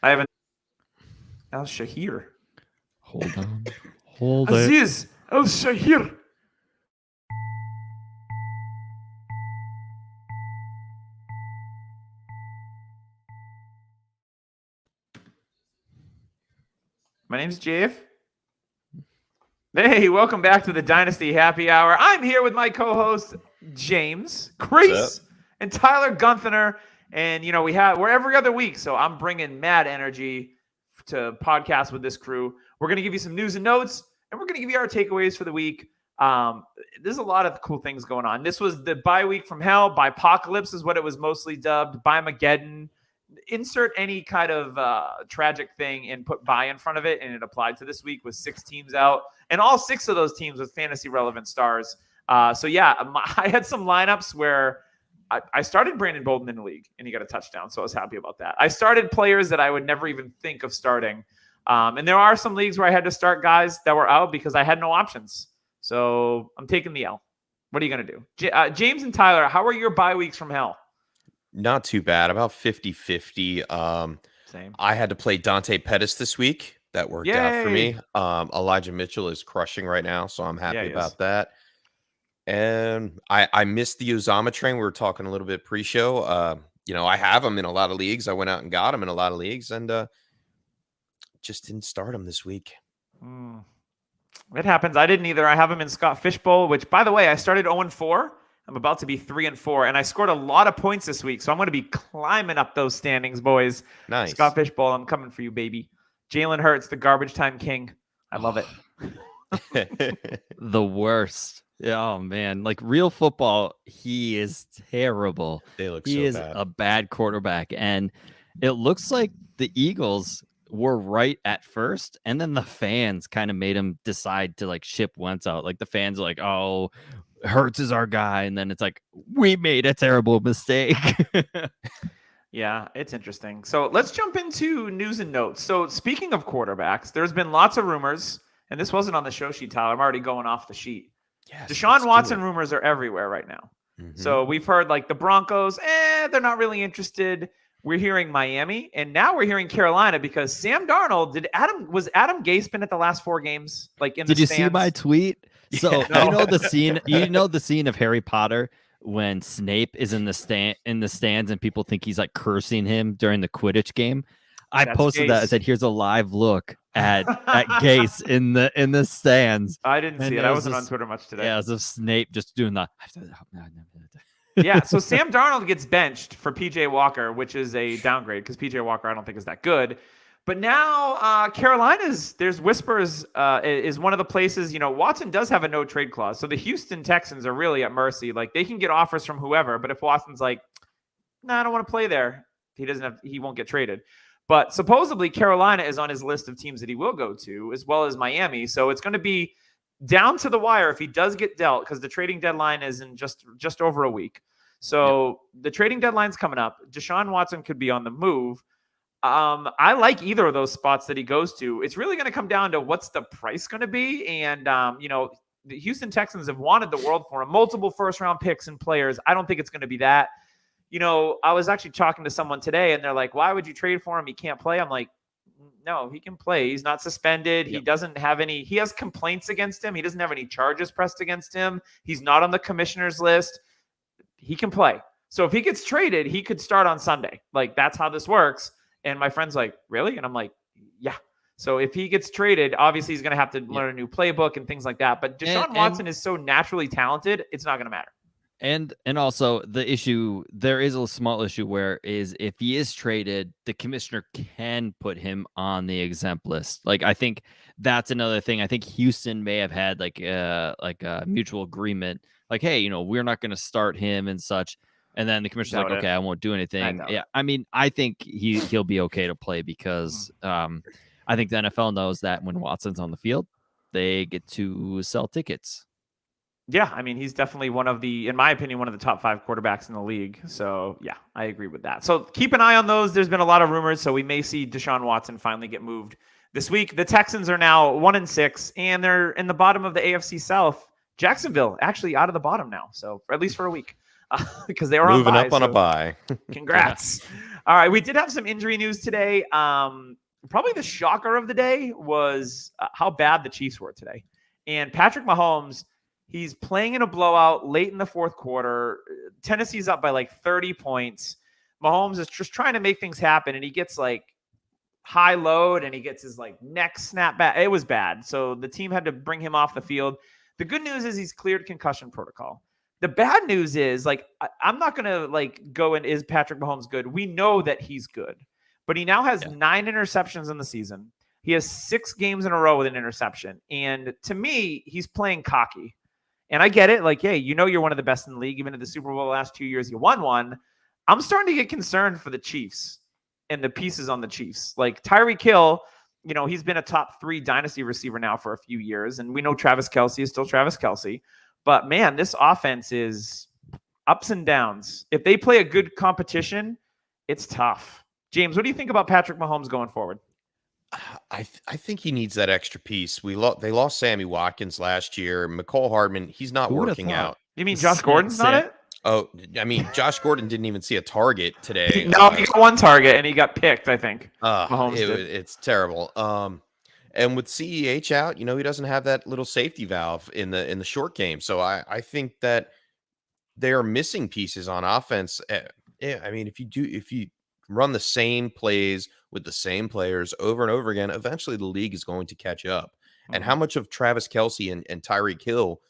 I haven't. Al Shahir. Hold on. Hold it. Aziz Al Shahir. My name's Jave. Hey, welcome back to the Dynasty Happy Hour. I'm here with my co-host James, Grace, and Tyler Gunther. And we're every other week, so I'm bringing mad energy to podcast with this crew. We're going to give you some news and notes, and we're going to give you our takeaways for the week. There's a lot of cool things going on. This was the bye week from hell. Bipocalypse is what it was mostly dubbed. Bimageddon. Insert any kind of tragic thing and put bye in front of it, and it applied to this week with 6 teams out, and all 6 of those teams with fantasy relevant stars. I had some lineups where I started Brandon Bolden in the league, and he got a touchdown, so I was happy about that. I started players that I would never even think of starting, and there are some leagues where I had to start guys that were out because I had no options. So I'm taking the L. What are you going to do? James and Tyler, how are your bye weeks from hell? Not too bad. About 50-50. Same. I had to play Dante Pettis this week. That worked out for me. Elijah Mitchell is crushing right now, so I'm happy about that. And I missed the Uzama train. We were talking a little bit pre-show. I have him in a lot of leagues. I went out and got him in a lot of leagues, and just didn't start him this week. It happens. I didn't either. I have him in Scott Fishbowl, which, by the way, I started 0-4. I'm about to be 3-4, and I scored a lot of points this week, so I'm going to be climbing up those standings, boys. Nice. Scott Fishbowl, I'm coming for you, baby. Jalen Hurts, the garbage time king. I love it. The worst. Oh, man. Like, real football, he is terrible. They look he is bad. A bad quarterback, and it looks like the Eagles were right at first, and then the fans kind of made him decide to, like, ship Wentz out. Like, the fans are like, oh, Hurts is our guy, and then it's like, we made a terrible mistake. Yeah, it's interesting. So let's jump into news and notes. So speaking of quarterbacks, there's been lots of rumors, and this wasn't on the show sheet, Tyler. I'm already going off the sheet. Yes, Deshaun Watson rumors are everywhere right now. So we've heard like the Broncos, they're not really interested. We're hearing Miami, and now we're hearing Carolina because Sam Darnold was Adam Gase been at the last 4 games? Like in the Did you stands? see my tweet? So No. you know the scene of Harry Potter when Snape is in the stands and people think he's like cursing him during the Quidditch game. I posted that. I said, "Here's a live look at Gase in the stands." I didn't see it. I wasn't on Twitter much today. Yeah, as if Snape just doing the. Yeah, so Sam Darnold gets benched for PJ Walker, which is a downgrade because PJ Walker I don't think is that good. But now Carolina's, there's whispers, is one of the places, Watson does have a no trade clause. So the Houston Texans are really at mercy. Like they can get offers from whoever, but if Watson's like, no, I don't want to play there, he won't get traded. But supposedly Carolina is on his list of teams that he will go to, as well as Miami. So it's going to be down to the wire if he does get dealt, because the trading deadline is in just over a week. So The trading deadline's coming up. Deshaun Watson could be on the move. I like either of those spots that he goes to. It's really going to come down to what's the price going to be. And, the Houston Texans have wanted the world for him, multiple first-round picks and players. I don't think it's going to be that. I was actually talking to someone today, and they're like, why would you trade for him? He can't play. I'm like, no, he can play. He's not suspended. He doesn't have any – he has complaints against him. He doesn't have any charges pressed against him. He's not on the commissioner's list. He can play. So if he gets traded, he could start on Sunday. Like, that's how this works. And my friend's like, really? And I'm like, yeah. So if he gets traded, obviously he's going to have to learn a new playbook and things like that. But Deshaun Watson is so naturally talented, it's not going to matter. And also the issue, there is a small issue where is if he is traded, the commissioner can put him on the exempt list. Like, I think that's another thing. I think Houston may have had like a mutual agreement. Like, hey, we're not going to start him and such. And then the commissioner's like, okay, I won't do anything. I think he'll be okay to play because I think the NFL knows that when Watson's on the field, they get to sell tickets. Yeah, he's definitely in my opinion, one of the top 5 quarterbacks in the league. So, yeah, I agree with that. So keep an eye on those. There's been a lot of rumors, so we may see Deshaun Watson finally get moved this week. The Texans are now 1-6, and they're in the bottom of the AFC South. Jacksonville actually out of the bottom now, so at least for a week. Because they were moving on up on a bye. Congrats. All right, we did have some injury news today. Probably the shocker of the day was how bad the Chiefs were today. And Patrick Mahomes, he's playing in a blowout late in the fourth quarter. Tennessee's up by like 30 points. Mahomes is just trying to make things happen, and he gets like high load, and he gets his like neck snap back. It was bad. So the team had to bring him off the field. The good news is he's cleared concussion protocol. The bad news is, like, I'm not going to, like, go in, is Patrick Mahomes good? We know that he's good. But he now has 9 interceptions in the season. He has 6 games in a row with an interception. And to me, he's playing cocky. And I get it. Like, hey, you know you're one of the best in the league. Even in the Super Bowl the last 2 years, you won one. I'm starting to get concerned for the Chiefs and the pieces on the Chiefs. Like, Tyreek Hill, you know, he's been a top 3 dynasty receiver now for a few years. And we know Travis Kelce is still Travis Kelce. But, man, this offense is ups and downs. If they play a good competition, it's tough. James, what do you think about Patrick Mahomes going forward? I think he needs that extra piece. They lost Sammy Watkins last year. McCole Hardman, he's not working out. You mean Josh Gordon's not it? Oh, I mean, Josh Gordon didn't even see a target today. No, he got 1 target, and he got picked, I think. It's terrible. And with CEH out, you know, he doesn't have that little safety valve in the short game. So I think that they are missing pieces on offense. I mean, if you run the same plays with the same players over and over again, eventually the league is going to catch up. Mm-hmm. And how much of Travis Kelce and Tyreek Hill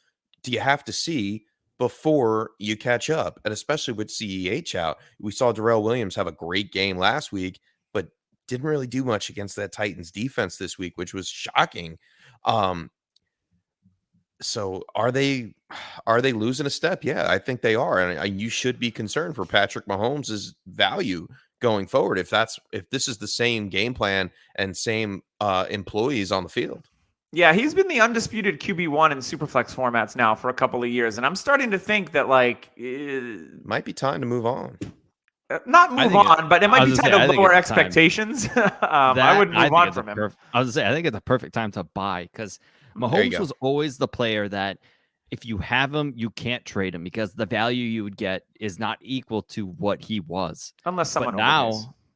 do you have to see before you catch up? And especially with CEH out, we saw Darrell Williams have a great game last week, but didn't really do much against that Titans defense this week, which was shocking. So are they losing a step? Yeah, I think they are. And you should be concerned for Patrick Mahomes' value going forward if this is the same game plan and same employees on the field. Yeah, he's been the undisputed QB1 in Superflex formats now for a couple of years. And I'm starting to think that, like, might be time to move on. Not move on, but it might be time to lower expectations. I would move on from him. I was going to say, I think it's a perfect time to buy because Mahomes was always the player that if you have him, you can't trade him because the value you would get is not equal to what he was. Unless someone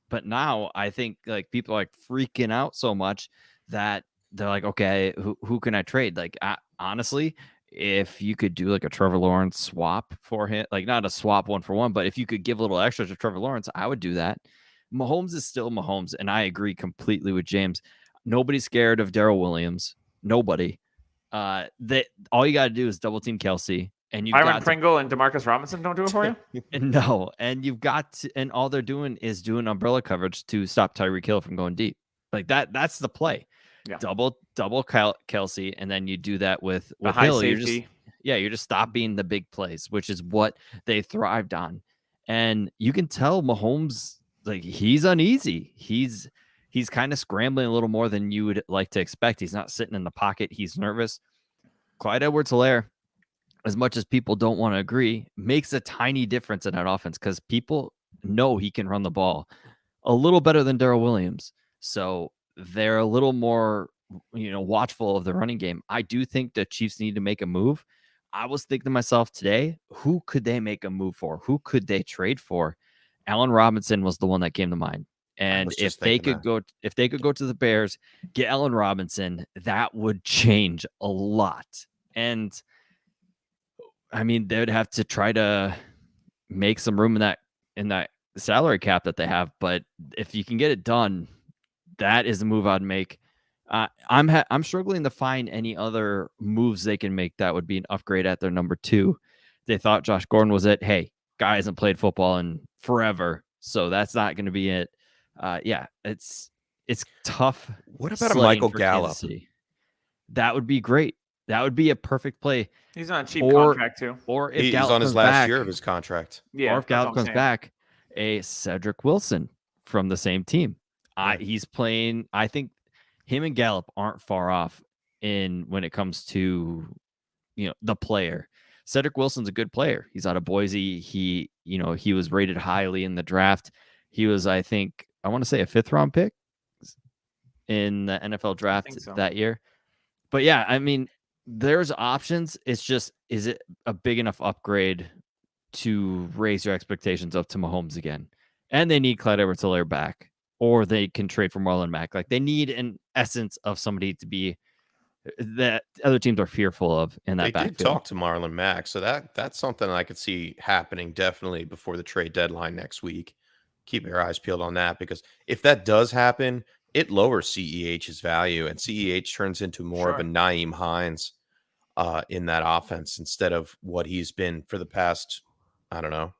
But now I think like people are like freaking out so much that they're like, okay, who can I trade? Like, honestly, if you could do like a Trevor Lawrence swap for him, like not a swap 1-for-1, but if you could give a little extra to Trevor Lawrence, I would do that. Mahomes is still Mahomes, and I agree completely with James. Nobody's scared of Darrell Williams. Nobody. That all you got to do is double team Kelce, and you Byron Pringle and Demarcus Robinson don't do it for you. No, and you've got to, and all they're doing is doing umbrella coverage to stop Tyreek Hill from going deep. Like that. That's the play. Yeah. Double Kelce, and then you do that with Hill. Safety. You're just stopping the big plays, which is what they thrived on. And you can tell Mahomes, like, he's uneasy. He's kind of scrambling a little more than you would like to expect. He's not sitting in the pocket. He's nervous. Clyde Edwards-Helaire, as much as people don't want to agree, makes a tiny difference in that offense because people know he can run the ball a little better than Darrell Williams. So they're a little more, watchful of the running game. I do think the Chiefs need to make a move. I was thinking to myself today, who could they make a move for? Who could they trade for? Allen Robinson was the one that came to mind. And if they could go to the Bears, get Allen Robinson, that would change a lot. And I mean, they would have to try to make some room in that salary cap that they have. But if you can get it done, that is a move I'd make. I'm struggling to find any other moves they can make that would be an upgrade at their number 2. They thought Josh Gordon was it. Hey, guy hasn't played football in forever, so that's not going to be it. It's tough. What about a Michael Gallup? That would be great. That would be a perfect play. He's on a cheap contract too. Or if he's on his last year of his contract. Yeah. Or if Gallup comes back, a Cedric Wilson from the same team. He's playing. I think him and Gallup aren't far off when it comes to the player. Cedric Wilson's a good player. He's out of Boise. He was rated highly in the draft. He was, I think, I want to say a 5th round pick in the NFL draft that year. But yeah, I mean, there's options. It's just, is it a big enough upgrade to raise your expectations up to Mahomes again? and they need Clyde Edwards-Helaire back, or they can trade for Marlon Mack. Like, they need an essence of somebody to be that other teams are fearful of in that backfield. They did talk to Marlon Mack, so that's something I could see happening definitely before the trade deadline next week. Keep your eyes peeled on that, because if that does happen, it lowers CEH's value, and CEH turns into more of a Nyheim Hines in that offense instead of what he's been for the past, I don't know,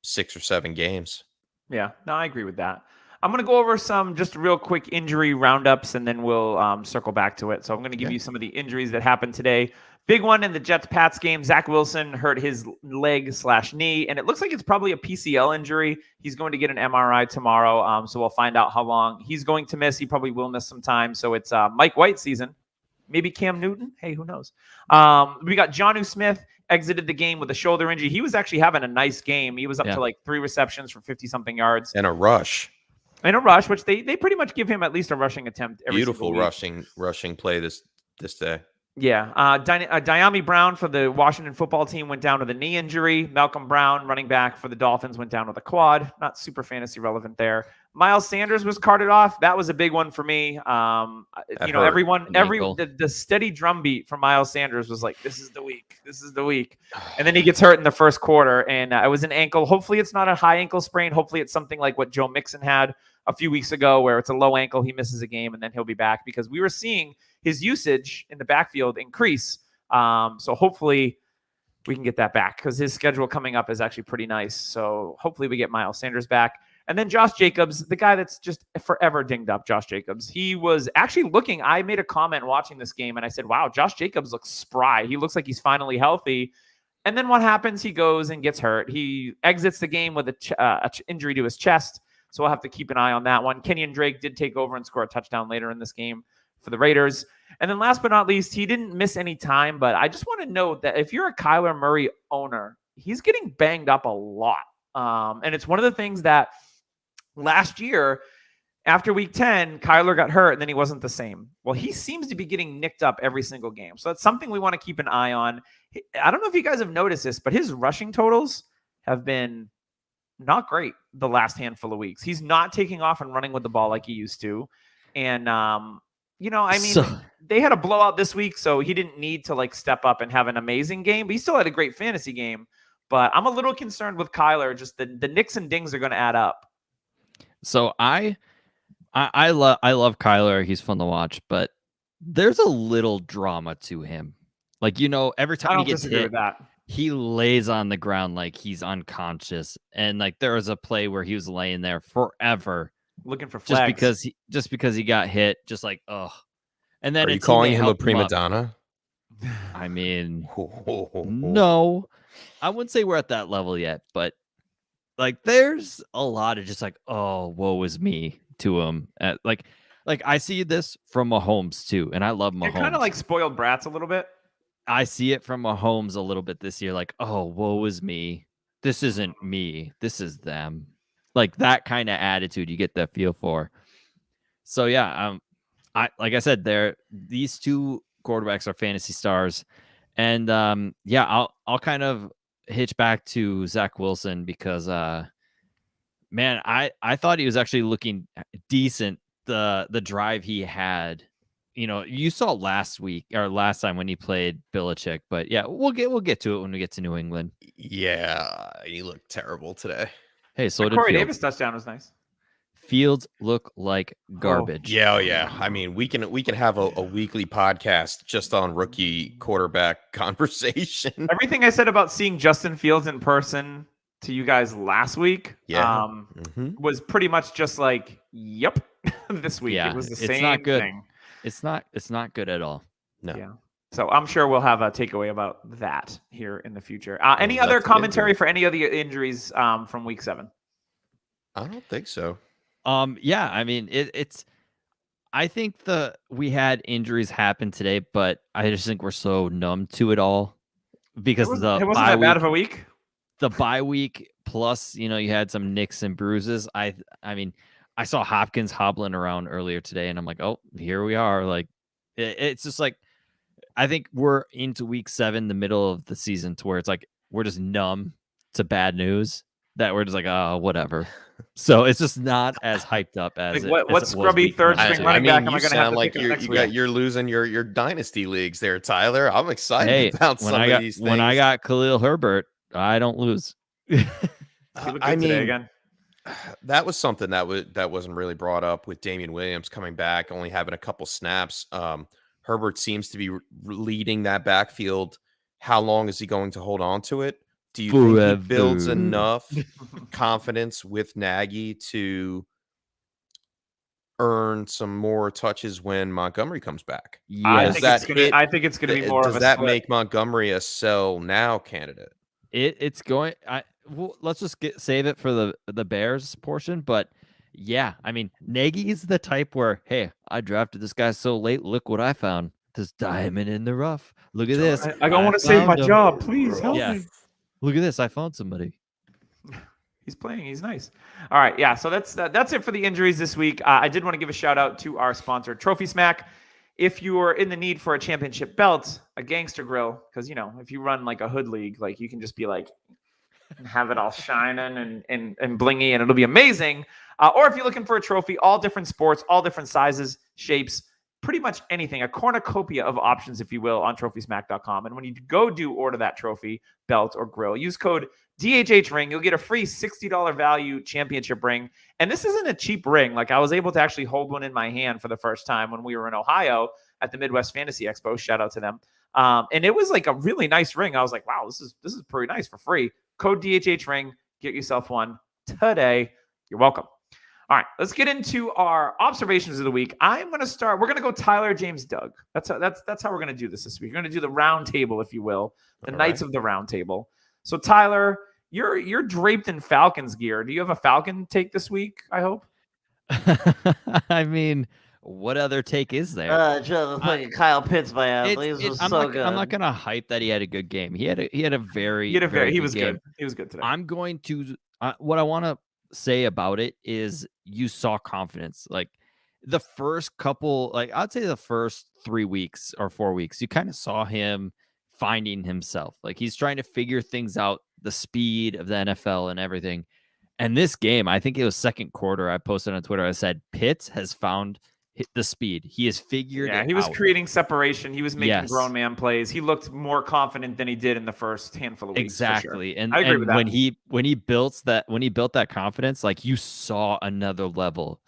6 or 7 games. Yeah, no, I agree with that. I'm going to go over some just real quick injury roundups, and then we'll circle back to it. So I'm going to give you some of the injuries that happened today. Big one in the Jets-Pats game. Zach Wilson hurt his leg/knee, and it looks like it's probably a PCL injury. He's going to get an MRI tomorrow, so we'll find out how long he's going to miss. He probably will miss some time. So it's Mike White season. Maybe Cam Newton. Hey, who knows? We got Jonnu Smith exited the game with a shoulder injury. He was actually having a nice game. He was up to like 3 receptions for 50-something yards. And a rush. Which they pretty much give him at least a rushing attempt every Beautiful rushing play this day. Yeah. Diami Brown for the Washington football team went down with a knee injury. Malcolm Brown, running back for the Dolphins, went down with a quad. Not super fantasy relevant there. Miles Sanders was carted off. That was a big one for me. The steady drumbeat from Miles Sanders was like, this is the week. This is the week. And then he gets hurt in the first quarter, and it was an ankle. Hopefully it's not a high ankle sprain. Hopefully it's something like what Joe Mixon had a few weeks ago, where it's a low ankle. He misses a game, and then he'll be back, because we were seeing his usage in the backfield increase. So hopefully we can get that back, because his schedule coming up is actually pretty nice. So hopefully we get Miles Sanders back. And then Josh Jacobs, the guy that's just forever dinged up, Josh Jacobs. He was actually looking, I made a comment watching this game, and I said, wow, Josh Jacobs looks spry. He looks like he's finally healthy. And then what happens? He goes and gets hurt. He exits the game with a injury to his chest. So we'll have to keep an eye on that one. Kenyon Drake did take over and score a touchdown later in this game for the Raiders. And then last but not least, he didn't miss any time, but I just want to note that if you're a Kyler Murray owner, he's getting banged up a lot. And it's one of the things that last year, after week 10, Kyler got hurt, and then he wasn't the same. Well, he seems to be getting nicked up every single game. So that's something we want to keep an eye on. I don't know if you guys have noticed this, but his rushing totals have been not great the last handful of weeks. He's not taking off and running with the ball like he used to. And, they had a blowout this week, so he didn't need to step up and have an amazing game, but he still had a great fantasy game. But I'm a little concerned with Kyler. Just the nicks and dings are going to add up. So I love Kyler. He's fun to watch, but there's a little drama to him. Every time he gets hit, with that. He lays on the ground like he's unconscious. And there was a play where he was laying there forever, looking for flags. Just because he got hit, ugh. And then are you calling him a prima donna? I mean, no, I wouldn't say we're at that level yet, but there's a lot of just oh, woe is me to him. I see this from Mahomes too, and I love Mahomes. They're kind of like spoiled brats a little bit. I see it from Mahomes a little bit this year. Oh, woe is me. This isn't me. This is them. That kind of attitude you get that feel for. So yeah, like I said, these two quarterbacks are fantasy stars, and I'll kind of hitch back to Zach Wilson because man, I thought he was actually looking decent the drive he had. You saw last time when he played Belichick, but yeah, we'll get to it when we get to New England. Yeah, he looked terrible today. Hey, so did Corey Fields. Davis touchdown was nice. Fields look like garbage. Oh yeah. I mean, we can have a weekly podcast just on rookie quarterback conversation. Everything I said about seeing Justin Fields in person to you guys last week, was pretty much just yep. This week it was the same not good. thing. It's not good at all. No. Yeah. So I'm sure we'll have a takeaway about that here in the future. Any other commentary for any of the injuries from week 7? I don't think so. Yeah, I mean it's. I think we had injuries happen today, but I just think we're so numb to it all because it wasn't that bad of a week. The bye week plus, you had some nicks and bruises. I mean, I saw Hopkins hobbling around earlier today, and I'm like, oh, here we are. It's just I think we're into week 7, the middle of the season, to where it's we're just numb to bad news that we're just oh, whatever. So it's just not as hyped up as what scrubby third string running back am I going to have to pick next week? You're losing your dynasty leagues there, Tyler. I'm excited about some of these things. When I got Khalil Herbert, I don't lose. Again. That was something that wasn't really brought up with Damian Williams coming back, only having a couple snaps. Herbert seems to be leading that backfield. How long is he going to hold on to it? Do you think he builds enough confidence with Nagy to earn some more touches when Montgomery comes back? Yes. I think it's going to be more of a Does that make Montgomery a sell now candidate? It's going. Let's just save it for the Bears portion. But yeah, I mean, Nagy is the type where, hey, I drafted this guy so late. Look what I found. This diamond in the rough. Look at this. I don't want to save my job. Please help me. Look at this. I found somebody. He's playing. He's nice. All right. Yeah. So that's it for the injuries this week. I did want to give a shout out to our sponsor, Trophy Smack. If you are in the need for a championship belt, a gangster grill, because, if you run like a hood league, like you can just be like, have it all shining and blingy and it'll be amazing. Or if you're looking for a trophy, all different sports, all different sizes, shapes, pretty much anything, a cornucopia of options, if you will, on trophysmack.com. And when you order that trophy, belt, or grill, use code DHHRing. You'll get a free $60 value championship ring. And this isn't a cheap ring. Like, I was able to actually hold one in my hand for the first time when we were in Ohio at the Midwest Fantasy Expo. Shout out to them. And it was like a really nice ring. I was like, wow, this is pretty nice for free. Code DHHRing. Get yourself one today. You're welcome. All right, let's get into our observations of the week. I'm going to start. We're going to go Tyler, James, Doug. That's how we're going to do this week. We're going to do the round table, if you will, the Knights of the Round Table. So Tyler, you're draped in Falcons gear. Do you have a Falcon take this week? I hope. I mean, what other take is there? Kyle Pitts, man. I'm not going to hype that he had a good game. He was good. He was good today. I'm going to what I want to say about it is you saw confidence. Like the first couple, like I'd say the first 3 weeks or 4 weeks, you kind of saw him finding himself. Like he's trying to figure things out, the speed of the NFL and everything. And this game, I think it was second quarter, I posted on Twitter, I said Pitts has found the speed. He has figured it out. He was creating separation. He was making grown man plays. He looked more confident than he did in the first handful of weeks. Exactly. Sure. And I agree with that. When he built that confidence, like you saw another level.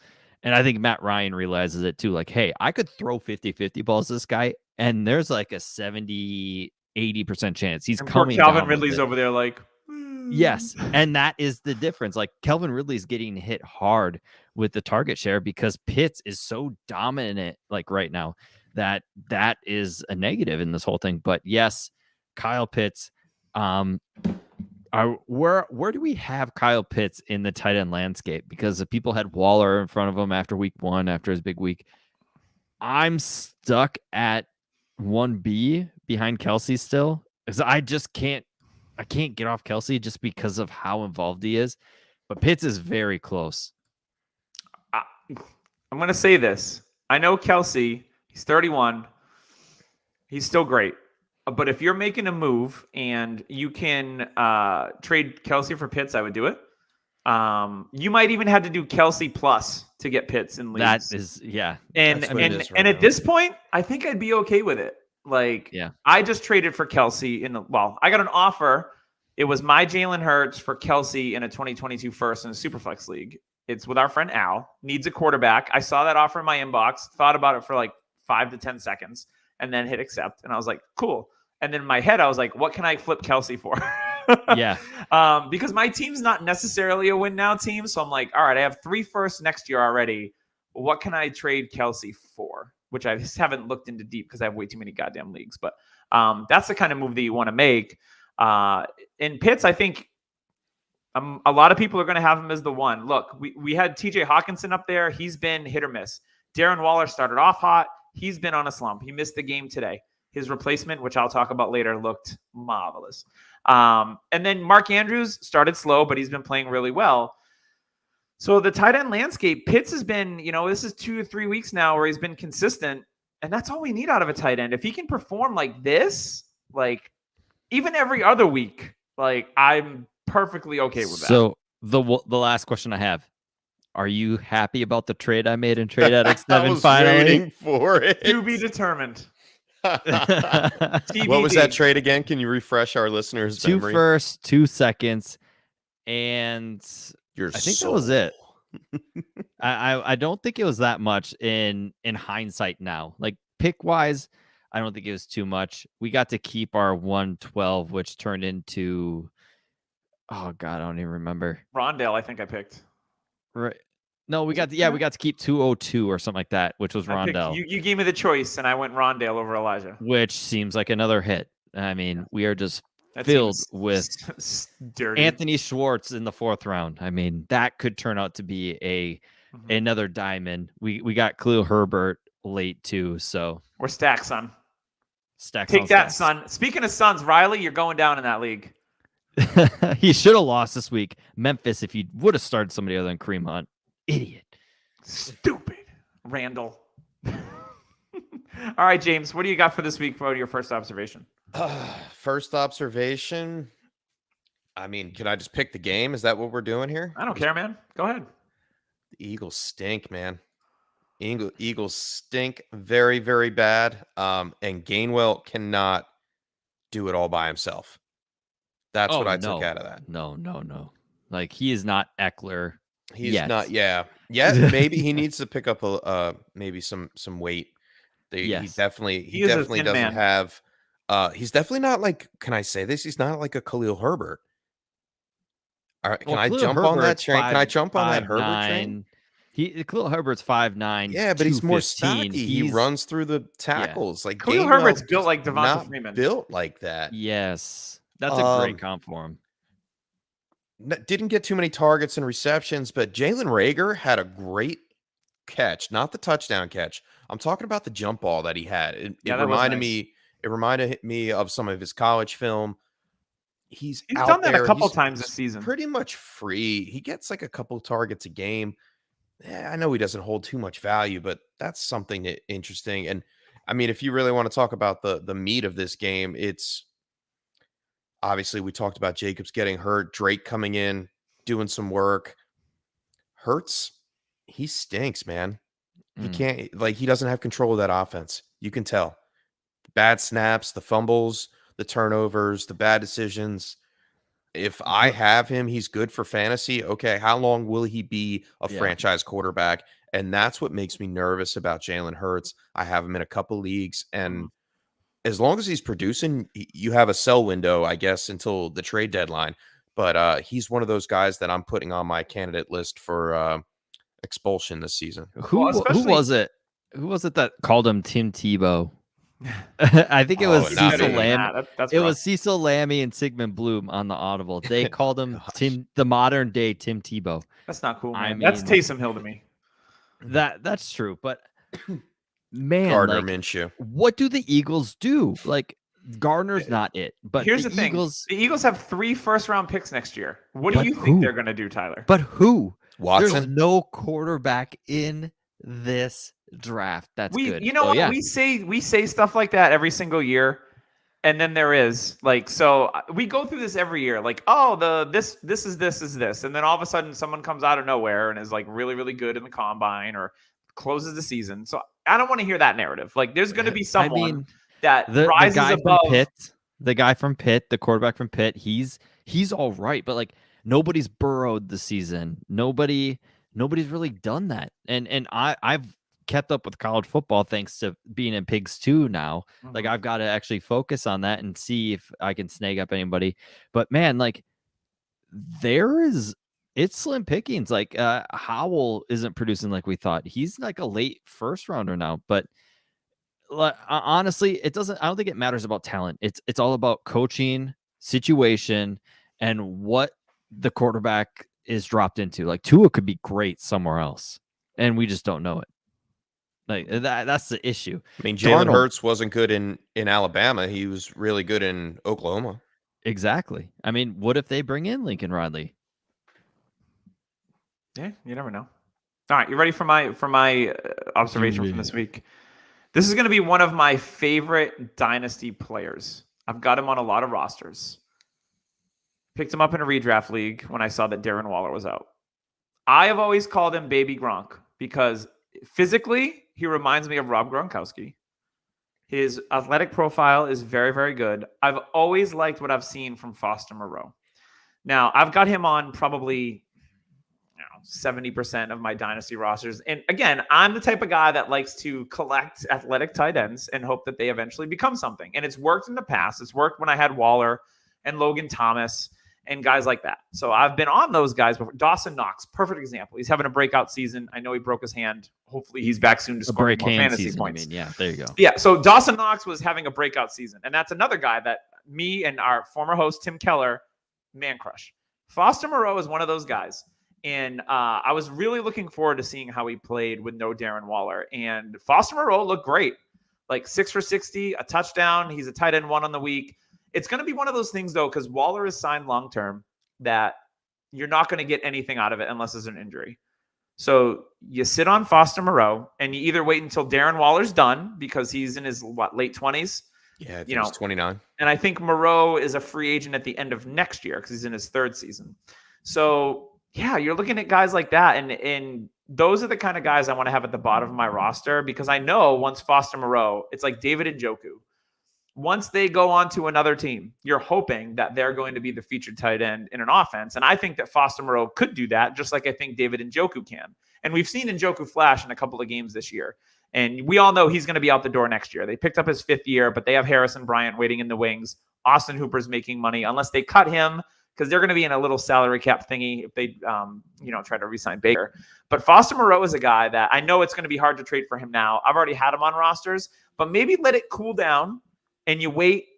And I think Matt Ryan realizes it too. Like, hey, I could throw 50-50 balls to this guy, and there's like a 70-80% chance he's coming. Calvin Ridley's over there like, yes. And that is the difference. Like Calvin Ridley's getting hit hard with the target share because Pitts is so dominant like right now that is a negative in this whole thing. But yes, Kyle Pitts, where do we have Kyle Pitts in the tight end landscape? Because the people had Waller in front of him after week 1, after his big week. I'm stuck at 1B behind Kelsey still, because I can't get off Kelsey just because of how involved he is. But Pitts is very close. I'm going to say this. I know Kelsey, he's 31. He's still great. But if you're making a move and you can trade Kelsey for Pitts, I would do it. You might even have to do Kelsey plus to get Pitts in leagues. That is, yeah. And at this point, I think I'd be okay with it. Like, yeah. I just traded for Kelsey I got an offer. It was my Jalen Hurts for Kelsey in a 2022 first in a Superflex league. It's with our friend Al, needs a quarterback. I saw that offer in my inbox, thought about it for like 5 to 10 seconds, and then hit accept. And I was like, cool. And then in my head, I was like, what can I flip Kelsey for? Yeah. Because my team's not necessarily a win now team. So I'm like, all right, I have 3 firsts next year already. What can I trade Kelsey for? Which I just haven't looked into deep because I have way too many goddamn leagues. But that's the kind of move that you want to make. In Pitts, I think a lot of people are going to have him as the one. Look, we had TJ Hawkinson up there. He's been hit or miss. Darren Waller started off hot. He's been on a slump. He missed the game today. His replacement, which I'll talk about later, looked marvelous. And then Mark Andrews started slow, but he's been playing really well. So the tight end landscape, Pitts has been, this is 2 to 3 weeks now where he's been consistent, and that's all we need out of a tight end. If he can perform like this, like even every other week, like I'm perfectly okay with that. So the last question I have, Are you happy about the trade I made in Trade Addict 7 I was finally? waiting for it. To be determined. What was that trade again? Can you refresh our listeners' 2 memory? firsts, 2 seconds, and I think that was it. I don't think it was that much in hindsight now. Like pick wise, I don't think it was too much. We got to keep our 112, which turned into oh god, I don't even remember. Rondale, I think I picked. Right. No, we got to keep 202 or something like that, which was Rondale. You gave me the choice, and I went Rondale over Elijah. Which seems like another hit. I mean, we are just filled with dirty. Anthony Schwartz in the 4th round. I mean, that could turn out to be another diamond. We got Khalil Herbert late too, so we're stacked, son. Take that, son. Speaking of sons, Riley, you're going down in that league. He should have lost this week. Memphis, if you would have started somebody other than Kareem Hunt. Idiot. Stupid. Randall. All right, James, what do you got for this week for your first observation? First observation. I mean, can I just pick the game? Is that what we're doing here? I don't care, man. Go ahead. The Eagles stink, man. Eagles stink very, very bad. And Gainwell cannot do it all by himself. That's what I took out of that. No. Like he is not Eckler. He's not. Yeah. Maybe he needs to pick up maybe some weight. He definitely doesn't have. He's definitely not like. Can I say this? He's not like a Khalil Herbert. All right, can I jump on that train? Can I jump on that Herbert train? Khalil Herbert's 5'9". Yeah, but he's more stocky. He runs through the tackles. Like Khalil Herbert's built like Devonta Freeman. Built like that. Yes, that's a great comp for him. Didn't get too many targets and receptions, but Jalen Reagor had a great catch, not the touchdown catch. I'm talking about the jump ball that he had. It reminded me. It reminded me of some of his college film. He's done that a couple times this season. Pretty much free. He gets like a couple targets a game. I know he doesn't hold too much value, but that's something interesting. And I mean, if you really want to talk about the meat of this game, it's obviously we talked about Jacobs getting hurt, Drake coming in, doing some work. Hurts, he stinks, man. He can't, like, he doesn't have control of that offense. You can tell. Bad snaps, the fumbles, the turnovers, the bad decisions. If I have him, he's good for fantasy. Okay, how long will he be a franchise quarterback? And that's what makes me nervous about Jalen Hurts. I have him in a couple leagues, and as long as he's producing, you have a sell window, I guess, until the trade deadline. But he's one of those guys that I'm putting on my candidate list for expulsion this season. Who was it? Who was it that called him Tim Tebow? I think it was Cecil Lamb. It was Cecil Lammy and Sigmund Bloom on the Audible. They called him the modern day Tim Tebow. That's not cool, man. I mean, that's Taysom Hill to me. That's true, but man, Gardner Minshew. What do the Eagles do? Like Gardner's not it. But here's the thing: the Eagles have 3 first-round picks next year. What do you think they're going to do, Tyler? But who? Watson. There's no quarterback in this draft. That's good. You know what? Yeah. We say stuff like that every single year, and then there is like, so we go through this every year. Like, this is this, and then all of a sudden someone comes out of nowhere and is like really, really good in the combine or closes the season. So I don't want to hear that narrative. Like, there's going to be someone that rises above. The guy from Pitt, the quarterback from Pitt, he's all right, but like nobody's burrowed the season. Nobody's really done that, and I've kept up with college football thanks to being in Pigs 2 now. Like I've got to actually focus on that and see if I can snag up anybody. But man, like it's slim pickings. Like Howell isn't producing like we thought. He's like a late first rounder now, but honestly, I don't think it matters about talent. It's all about coaching, situation, and what the quarterback is dropped into. Like Tua could be great somewhere else, and we just don't know it. Like that's the issue. I mean, Jalen Hurts wasn't good in Alabama. He was really good in Oklahoma. Exactly. I mean, what if they bring in Lincoln Riley? Yeah, you never know. All right, you ready for my observation from this week? This is going to be one of my favorite dynasty players. I've got him on a lot of rosters. Picked him up in a redraft league when I saw that Darren Waller was out. I have always called him Baby Gronk because physically he reminds me of Rob Gronkowski. His athletic profile is very, very good. I've always liked what I've seen from Foster Moreau. Now, I've got him on probably 70% of my dynasty rosters. And again, I'm the type of guy that likes to collect athletic tight ends and hope that they eventually become something. And it's worked in the past. It's worked when I had Waller and Logan Thomas and guys like that. So I've been on those guys before. Dawson Knox, perfect example. He's having a breakout season. I know he broke his hand. Hopefully he's back soon to score more fantasy points. Yeah, there you go. Yeah, so Dawson Knox was having a breakout season. And that's another guy that me and our former host, Tim Keller, man crush. Foster Moreau is one of those guys. And I was really looking forward to seeing how he played with no Darren Waller. And Foster Moreau looked great. Like 6 for 60, a touchdown. He's a tight end 1 on the week. It's going to be one of those things, though, because Waller is signed long-term, that you're not going to get anything out of it unless there's an injury. So you sit on Foster Moreau, and you either wait until Darren Waller's done because he's in his, late 20s? Yeah, I think he's 29. And I think Moreau is a free agent at the end of next year because he's in his 3rd season. So, yeah, you're looking at guys like that, and those are the kind of guys I want to have at the bottom of my roster because I know once Foster Moreau, it's like David Njoku. Once they go on to another team, you're hoping that they're going to be the featured tight end in an offense. And I think that Foster Moreau could do that, just like I think David Njoku can. And we've seen Njoku flash in a couple of games this year. And we all know he's going to be out the door next year. They picked up his 5th year, but they have Harrison Bryant waiting in the wings. Austin Hooper's making money unless they cut him because they're going to be in a little salary cap thingy if they, try to re-sign Baker. But Foster Moreau is a guy that I know it's going to be hard to trade for him now. I've already had him on rosters, but maybe let it cool down. And you wait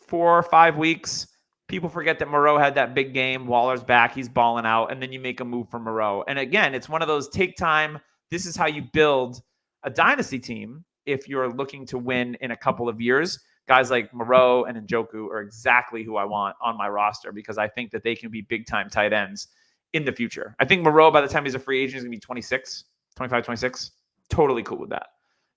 4 or 5 weeks. People forget that Moreau had that big game. Waller's back. He's balling out. And then you make a move for Moreau. And again, it's one of those take time. This is how you build a dynasty team if you're looking to win in a couple of years. Guys like Moreau and Njoku are exactly who I want on my roster because I think that they can be big-time tight ends in the future. I think Moreau, by the time he's a free agent, is going to be 25, 26. Totally cool with that.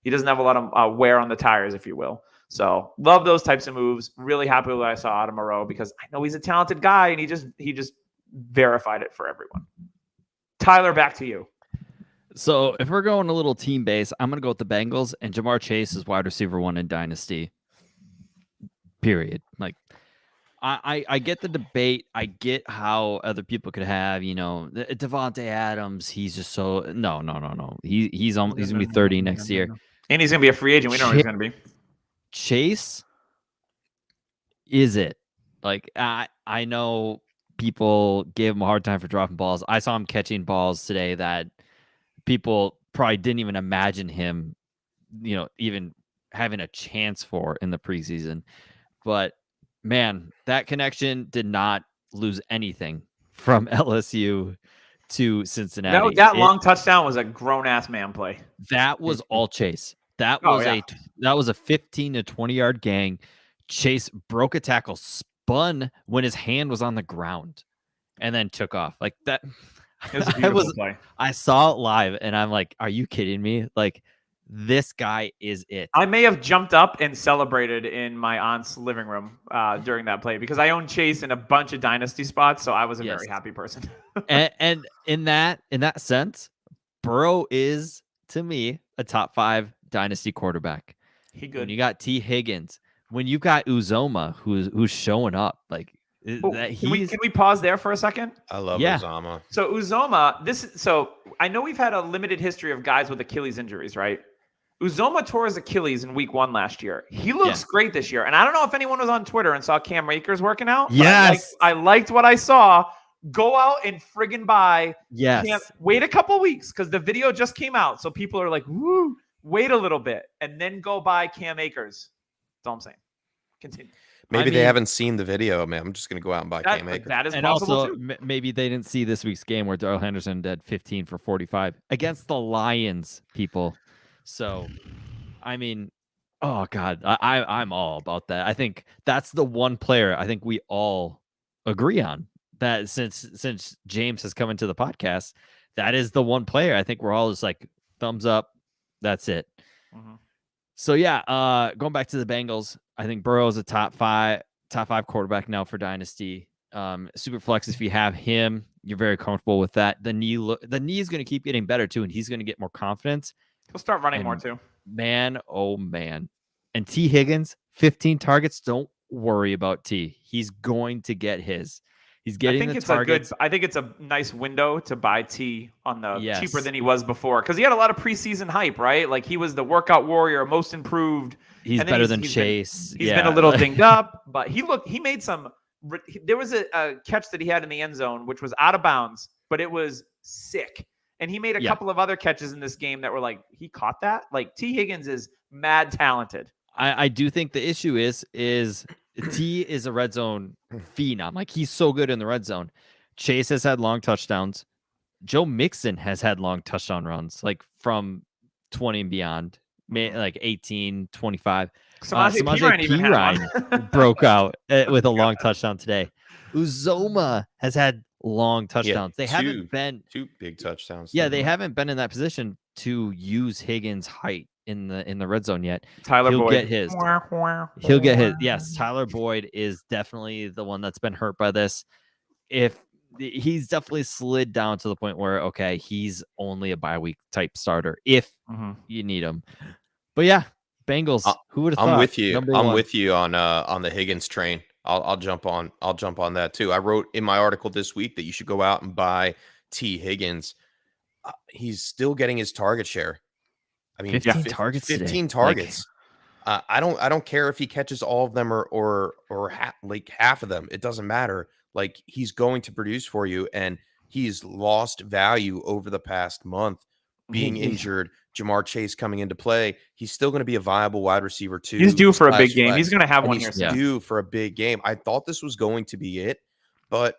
He doesn't have a lot of wear on the tires, if you will. So love those types of moves. Really happy with what I saw out of Moreau because I know he's a talented guy and he just verified it for everyone. Tyler, back to you. So if we're going a little team base, I'm going to go with the Bengals, and Jamar Chase is wide receiver 1 in Dynasty. Period. Like, I get the debate. I get how other people could have, Devontae Adams. He's just so no. He's gonna be 30 next year, and he's gonna be a free agent. We know where he's gonna be. Chase is it? Like, I know people gave him a hard time for dropping balls. I saw him catching balls today that people probably didn't even imagine him, even having a chance for in the preseason. But man, that connection did not lose anything from LSU to Cincinnati. That long touchdown was a grown-ass man play. That was all Chase. That was a 15 to 20-yard gang. Chase broke a tackle, spun when his hand was on the ground, and then took off. Like that. It was a beautiful play. I saw it live, and I'm like, are you kidding me? Like, this guy is it. I may have jumped up and celebrated in my aunt's living room during that play because I own Chase in a bunch of dynasty spots, so I was a very happy person. and in that sense, Burrow is, to me, a top 5 dynasty quarterback. He good. When you got T. Higgins, when you got Uzoma, who's showing up, like can we pause there for a second? I love Uzoma. So Uzoma, I know we've had a limited history of guys with Achilles injuries, right? Uzoma tore his Achilles in week 1 last year. He looks great this year. And I don't know if anyone was on Twitter and saw Cam Akers working out. Yes. I liked what I saw. Go out and friggin' buy. Yes. Wait a couple weeks because the video just came out. So people are like, woo, wait a little bit. And then go buy Cam Akers. That's all I'm saying. Continue. Maybe they haven't seen the video, man. I'm just going to go out and buy Cam Akers. That is and possible also, too. Maybe they didn't see this week's game where Darrell Henderson did 15 for 45 against the Lions, people. So, I mean, oh God, I'm all about that. I think that's the one player I think we all agree on, that since James has come into the podcast, that is the one player I think we're all just like thumbs up. That's it. Mm-hmm. So yeah, going back to the Bengals, I think Burrow is a top five quarterback now for Dynasty. Super flex if you have him. You're very comfortable with that. The knee is going to keep getting better too, and he's going to get more confidence. He'll start running more too. Man, oh man. And T. Higgins, 15 targets. Don't worry about T. He's going to get his. He's getting the targets. I think it's a nice window to buy T on the cheaper than he was before, because he had a lot of preseason hype, right? Like he was the workout warrior, most improved. He's better than Chase. He's been a little dinged up, but he made some. There was a catch that he had in the end zone, which was out of bounds, but it was sick. And he made a couple of other catches in this game that were like, he caught that. Like T. Higgins is mad talented. I do think the issue is T is a red zone phenom. Like he's so good in the red zone. Chase has had long touchdowns. Joe Mixon has had long touchdown runs, like from 20 and beyond, like 18, 25. Samaje Perine broke out with a long touchdown today. Uzoma has had long touchdowns. They haven't been two big touchdowns. Yeah, they haven't been in that position to use Higgins' height in the red zone yet. Tyler Boyd. Get his. He'll get his. Yes, Tyler Boyd is definitely the one that's been hurt by this. If he's definitely slid down to the point where, okay, he's only a bye week type starter if you need him. But yeah, Bengals. Who would have thought? I'm with you. I'm with you on the Higgins train. I'll jump on that too. I wrote in my article this week that you should go out and buy T. Higgins. He's still getting his target share. I mean, 15 targets. 15 targets. I don't care if he catches all of them or half of them. It doesn't matter. Like he's going to produce for you, and he's lost value over the past month, being injured. Jamar Chase coming into play. He's still going to be a viable wide receiver too. He's due for a big game. He's going to have one here. He's due for a big game. I thought this was going to be it, but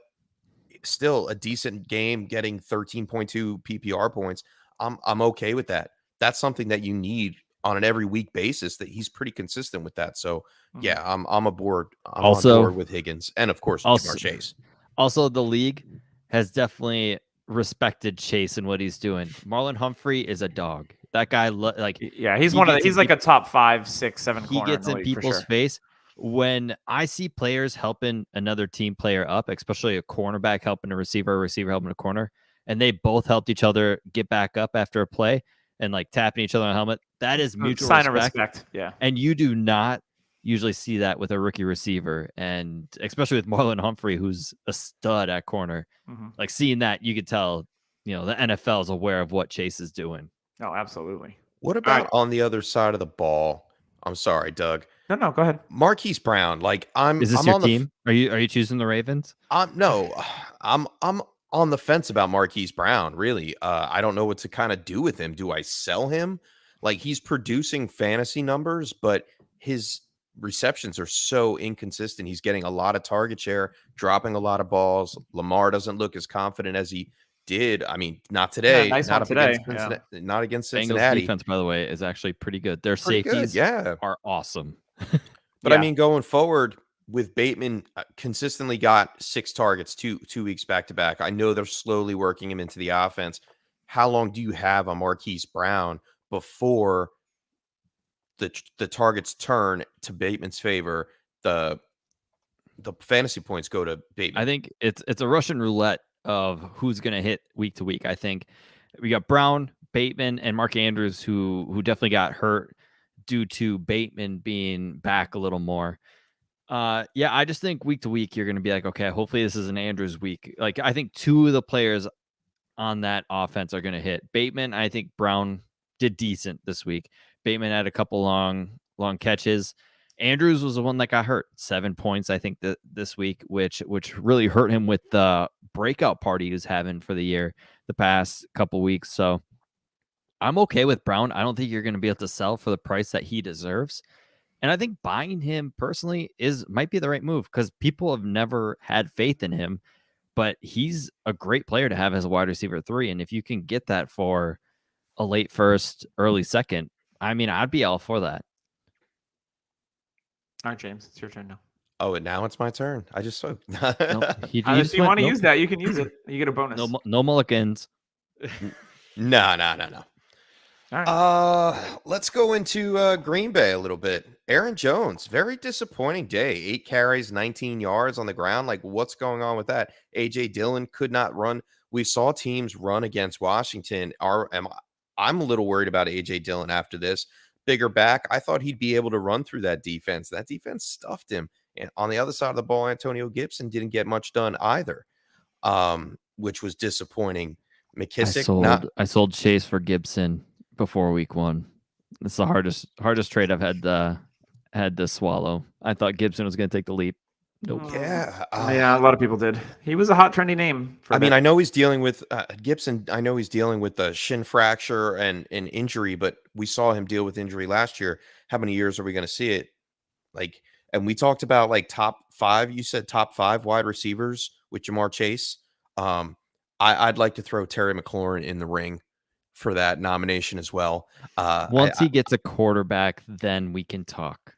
still a decent game, getting 13.2 PPR points. I'm okay with that. That's something that you need on an every week basis. That he's pretty consistent with that. So yeah, I'm aboard. I'm on board with Higgins, and of course Jamar Chase. Also, the league has definitely respected Chase and what he's doing. Marlon Humphrey is a dog. That guy, he's like a top 5, 6, 7 corner. He gets in people's face. When I see players helping another team player up, especially a cornerback helping a receiver helping a corner, and they both helped each other get back up after a play and like tapping each other on the helmet, that is mutual sign of respect. Yeah. And you do not usually see that with a rookie receiver, and especially with Marlon Humphrey, who's a stud at corner. Like seeing that, you could tell, the NFL is aware of what Chase is doing. Oh, absolutely. What about on the other side of the ball? I'm sorry, Doug. No, go ahead. Marquis Brown. Is this your team? Are you choosing the Ravens? No, I'm on the fence about Marquis Brown. Really, I don't know what to kind of do with him. Do I sell him? Like he's producing fantasy numbers, but his receptions are so inconsistent. He's getting a lot of target share, dropping a lot of balls. Lamar doesn't look as confident as he did. I mean, not today. Not against Cincinnati. Bengals defense, by the way, is actually pretty good. Their safeties are awesome. But I mean, going forward with Bateman, consistently got 6 targets 2 weeks back to back. I know they're slowly working him into the offense. How long do you have on Marquise Brown before the targets turn to Bateman's favor? The fantasy points go to Bateman. I think it's a Russian roulette of who's going to hit week to week. I think we got Brown, Bateman, and Mark Andrews who definitely got hurt due to Bateman being back a little more. I just think week to week you're going to be like, okay, hopefully this is an Andrews week. Like I think 2 of the players on that offense are going to hit. Bateman, I think Brown did decent this week. Bateman had a couple long catches. Andrews was the one that got hurt. 7 points, I think, this week, which really hurt him with the breakout party he was having for the year the past couple weeks. So I'm okay with Brown. I don't think you're going to be able to sell for the price that he deserves. And I think buying him personally might be the right move because people have never had faith in him, but he's a great player to have as a wide receiver 3. And if you can get that for a late first, early second, I mean, I'd be all for that. All right, James, it's your turn now. Oh, and now it's my turn. I just spoke. Nope. If you want to use that, you can use it. You get a bonus. No mulligans. No. All right. Let's go into Green Bay a little bit. Aaron Jones, very disappointing day. 8 carries, 19 yards on the ground. Like, what's going on with that? A.J. Dillon could not run. We saw teams run against Washington. I'm a little worried about A.J. Dillon after this. Bigger back. I thought he'd be able to run through that defense. That defense stuffed him. And on the other side of the ball, Antonio Gibson didn't get much done either, which was disappointing. McKissick. I sold Chase for Gibson before week 1. It's the hardest trade I've had to swallow. I thought Gibson was going to take the leap. Nope. Yeah. Yeah, a lot of people did. He was a hot, trendy name. I know he's dealing with Gibson. I know he's dealing with a shin fracture and an injury, but we saw him deal with injury last year. How many years are we going to see it? Like, and we talked about like top 5. You said top 5 wide receivers with Jamar Chase. I'd like to throw Terry McLaurin in the ring for that nomination as well. Once he gets a quarterback, then we can talk.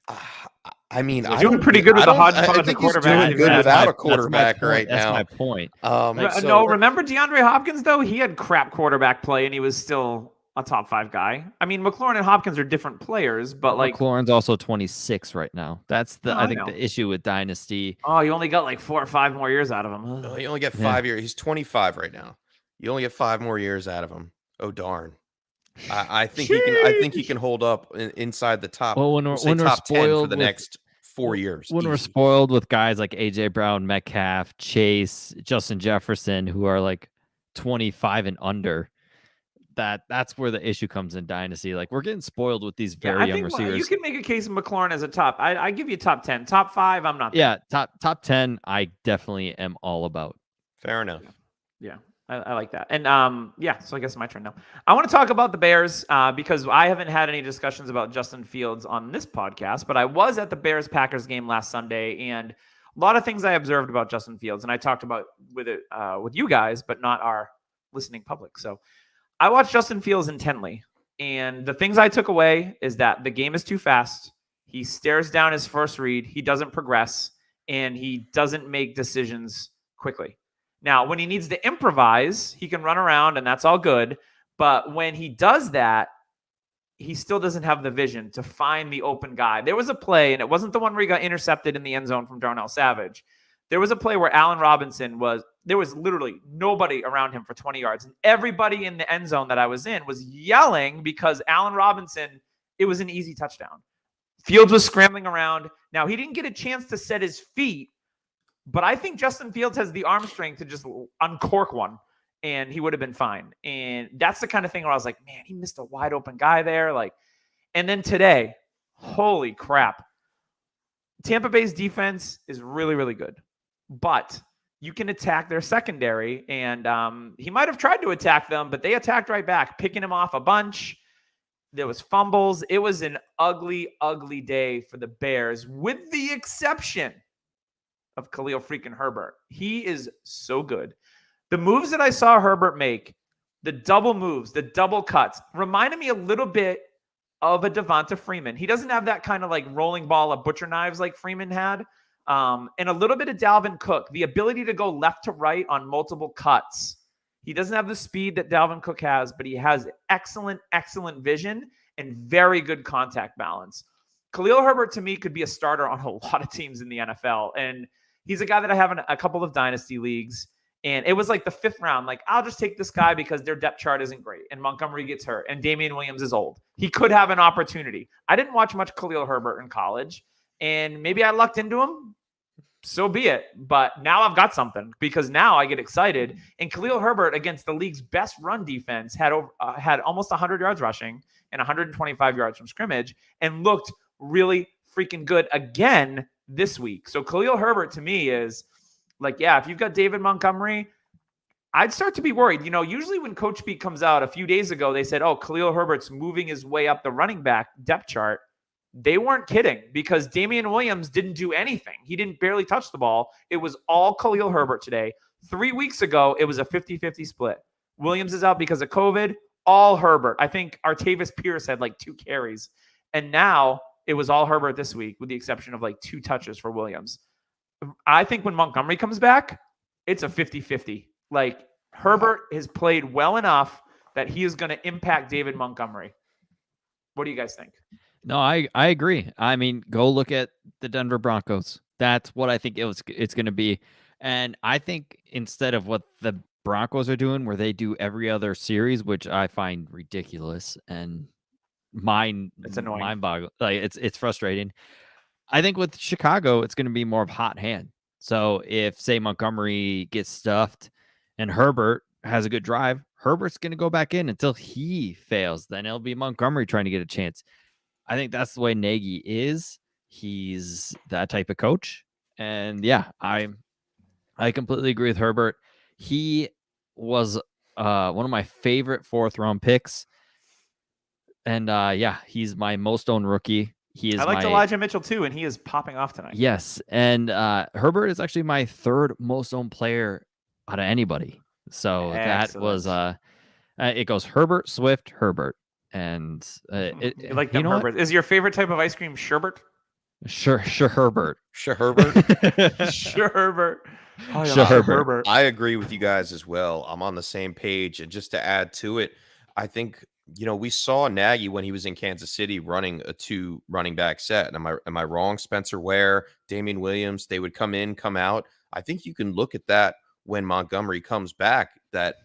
He's doing pretty good with the hodgepodge of quarterback. He's doing good without a quarterback right now. That's my point. No, remember DeAndre Hopkins, though? He had crap quarterback play, and he was still a top 5 guy. I mean, McLaurin and Hopkins are different players, but like McLaurin's also 26 right now. That's I think the issue with Dynasty. Oh, you only got like 4 or 5 more years out of him. No, you only get 5 years. He's 25 right now. You only get 5 more years out of him. Oh darn. I think he can hold up inside the top. Well, when we're top 10 spoiled for the next 4 years. When we're spoiled with guys like AJ Brown, Metcalf, Chase, Justin Jefferson, who are like 25 and under, that's where the issue comes in Dynasty. Like, we're getting spoiled with these very young receivers. You can make a case of McLaurin as a top. I give you top 10. Top 5, I'm not. Yeah, top 10, I definitely am all about. Fair enough. Yeah. I like that. And so I guess it's my turn now. I want to talk about the Bears because I haven't had any discussions about Justin Fields on this podcast, but I was at the Bears-Packers game last Sunday, and a lot of things I observed about Justin Fields, and I talked about with you guys, but not our listening public. So I watched Justin Fields intently, and the things I took away is that the game is too fast. He stares down his first read. He doesn't progress, and he doesn't make decisions quickly. Now, when he needs to improvise, he can run around, and that's all good. But when he does that, he still doesn't have the vision to find the open guy. There was a play, and it wasn't the one where he got intercepted in the end zone from Darnell Savage. There was a play where Allen Robinson there was literally nobody around him for 20 yards. And everybody in the end zone that I was in was yelling because Allen Robinson, it was an easy touchdown. Fields was scrambling around. Now, he didn't get a chance to set his feet, but I think Justin Fields has the arm strength to just uncork one, and he would have been fine. And that's the kind of thing where I was like, man, he missed a wide open guy there. And then today, holy crap. Tampa Bay's defense is really, really good, but you can attack their secondary, and he might have tried to attack them, but they attacked right back, picking him off a bunch. There was fumbles. It was an ugly, ugly day for the Bears, with the exception of Khalil freaking Herbert. He is so good. The moves that I saw Herbert make, the double moves, the double cuts, reminded me a little bit of a Devonta Freeman. He doesn't have that kind of like rolling ball of butcher knives like Freeman had. And a little bit of Dalvin Cook, the ability to go left to right on multiple cuts. He doesn't have the speed that Dalvin Cook has, but he has excellent, excellent vision and very good contact balance. Khalil Herbert, to me, could be a starter on a lot of teams in the NFL. And he's a guy that I have in a couple of dynasty leagues, and it was like the 5th round. Like, I'll just take this guy because their depth chart isn't great, and Montgomery gets hurt, and Damian Williams is old. He could have an opportunity. I didn't watch much Khalil Herbert in college, and maybe I lucked into him. So be it. But now I've got something because now I get excited. And Khalil Herbert, against the league's best run defense, had almost 100 yards rushing and 125 yards from scrimmage, and looked really freaking good again this week. So Khalil Herbert to me is like, yeah, if you've got David Montgomery, I'd start to be worried. You know, usually when Coach Speak comes out a few days ago, they said, oh, Khalil Herbert's moving his way up the running back depth chart. They weren't kidding because Damian Williams didn't do anything. He didn't barely touch the ball. It was all Khalil Herbert today. 3 weeks ago, it was a 50-50 split. Williams is out because of COVID. All Herbert. I think Artavis Pierce had like 2 carries. And now it was all Herbert this week, with the exception of like 2 touches for Williams. I think when Montgomery comes back, it's a 50-50. Like, Herbert has played well enough that he is going to impact David Montgomery. What do you guys think? No, I agree. I mean, go look at the Denver Broncos. That's what I think it's going to be. And I think instead of what the Broncos are doing, where they do every other series, which I find ridiculous and It's annoying. mind-boggling. Like it's frustrating. I think with Chicago, it's going to be more of hot hand. So if, say, Montgomery gets stuffed and Herbert has a good drive, Herbert's going to go back in until he fails. Then it'll be Montgomery trying to get a chance. I think that's the way Nagy is. He's that type of coach. And yeah, I completely agree with Herbert. He was one of my favorite 4th-round picks. And yeah, he's my most owned rookie. I liked Elijah Mitchell too, and he is popping off tonight. Yes, and Herbert is actually my 3rd most owned player out of anybody. So that was it goes Herbert, Swift, Herbert, and you like them, Herbert. Is your favorite type of ice cream sherbet? Sure, Herbert. Herbert. Sure, Herbert. Oh, Herbert. I agree with you guys as well. I'm on the same page, and just to add to it, I think we saw Nagy when he was in Kansas City running a 2 running back set. Am I wrong? Spencer Ware, Damian Williams, they would come in, come out. I think you can look at that when Montgomery comes back. That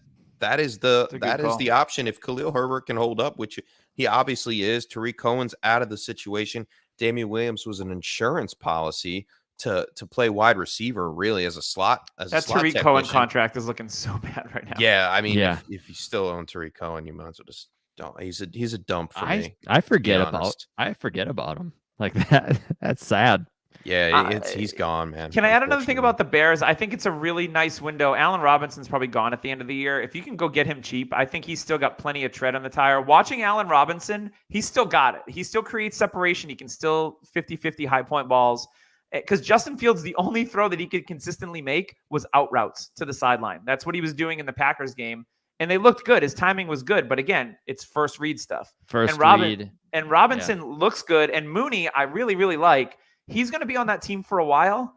is the option if Khalil Herbert can hold up, which he obviously is. Tariq Cohen's out of the situation. Damian Williams was an insurance policy to play wide receiver, really, as a slot. That Tariq Cohen contract is looking so bad right now. Yeah, I mean, if you still own Tariq Cohen, you might as well just don't. He's a dump for me. I forget about him like that. That's sad. Yeah, he's gone, man. Can I add another thing about the Bears? I think it's a really nice window. Allen Robinson's probably gone at the end of the year. If you can go get him cheap, I think he's still got plenty of tread on the tire. Watching Allen Robinson, he's still got it. He still creates separation. He can still 50-50 high point balls. Because Justin Fields, the only throw that he could consistently make was out routes to the sideline. That's what he was doing in the Packers game. And they looked good. His timing was good. But again, it's first read stuff. And Robinson looks good. And Mooney, I really, really like. He's going to be on that team for a while.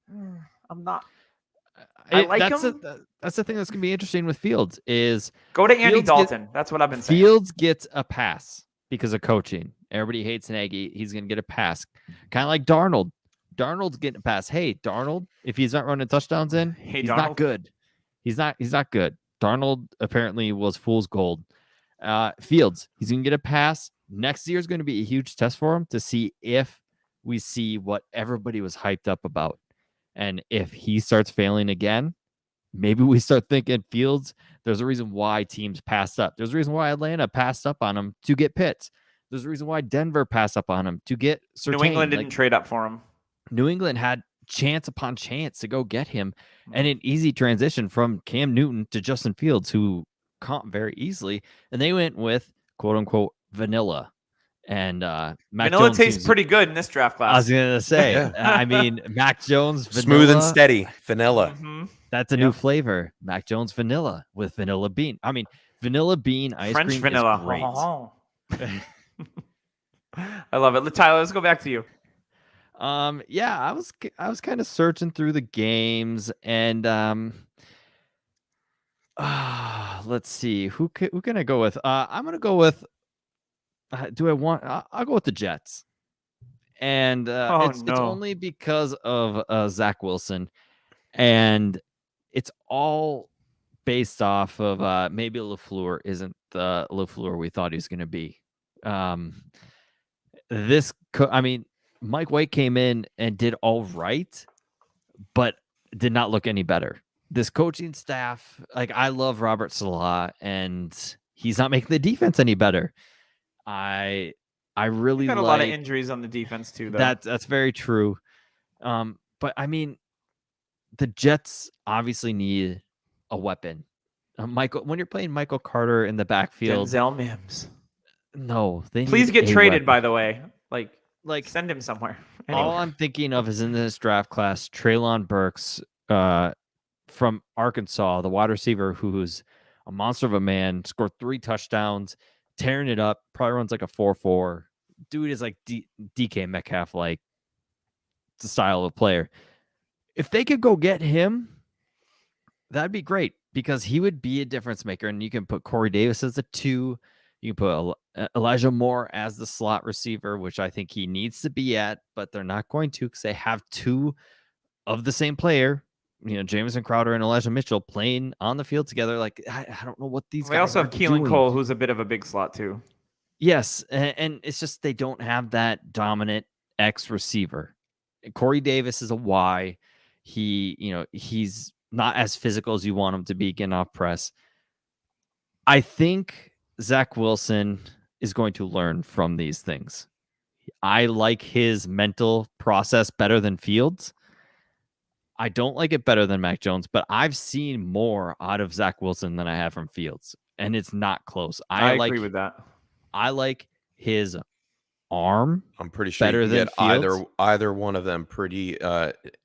I'm not. I like him. That's the thing that's going to be interesting with Fields is go to Andy Dalton. That's what I've been saying. Fields gets a pass because of coaching. Everybody hates Nagy. He's going to get a pass. Kind of like Darnold. Darnold's getting a pass. Hey, Darnold, if he's not running touchdowns in, he's not good. He's not good. Darnold apparently was fool's gold. Fields, he's going to get a pass. Next year is going to be a huge test for him to see if we see what everybody was hyped up about. And if he starts failing again, maybe we start thinking Fields, there's a reason why teams passed up. There's a reason why Atlanta passed up on him to get Pitts. There's a reason why Denver passed up on him to get Surtain. New England didn't trade up for him. New England had chance upon chance to go get him, and an easy transition from Cam Newton to Justin Fields, who comp very easily, and they went with quote unquote vanilla. And Mac vanilla Jones tastes pretty good in this draft class. I was gonna say, I mean, Mac Jones vanilla, smooth and steady vanilla. Mm-hmm. That's a new flavor. Mac Jones vanilla with vanilla bean. I mean, vanilla bean ice French cream vanilla. is great. I love it. Tyler, let's go back to you. Yeah, I was kind of searching through the games, and let's see who can I go with. I'm gonna go with. I'll go with the Jets, and it's only because of Zach Wilson, and it's all based off of maybe LaFleur isn't the LaFleur we thought he was going to be. Mike White came in and did all right, but did not look any better. This coaching staff, I love Robert Salah, and he's not making the defense any better. I really got a lot of injuries on the defense too, though. That's very true. But I mean, the Jets obviously need a weapon. Michael, when you're playing Michael Carter in the backfield, Denzel Mims. No, please get traded. By the way, like send him somewhere. Anyway. All I'm thinking of is in this draft class, Treylon Burks from Arkansas, the wide receiver who's a monster of a man, scored 3 touchdowns, tearing it up, probably runs like a 4.4. Dude is like DK Metcalf, like the style of player. If they could go get him, that'd be great because he would be a difference maker. And you can put Corey Davis as a 2. You can put Elijah Moore as the slot receiver, which I think he needs to be at, but they're not going to because they have two of the same player, Jamison Crowder and Elijah Mitchell playing on the field together. Like, I don't know what these guys are doing. They also have Keelan Cole, who's a bit of a big slot too. Yes, and it's just they don't have that dominant X receiver. Corey Davis is a Y. He's not as physical as you want him to be getting off press. I think Zach Wilson is going to learn from these things. I like his mental process better than Fields. I don't like it better than Mac Jones, but I've seen more out of Zach Wilson than I have from Fields, and it's not close. I agree with that. I like his arm. I'm pretty sure better you than get Fields. either one of them pretty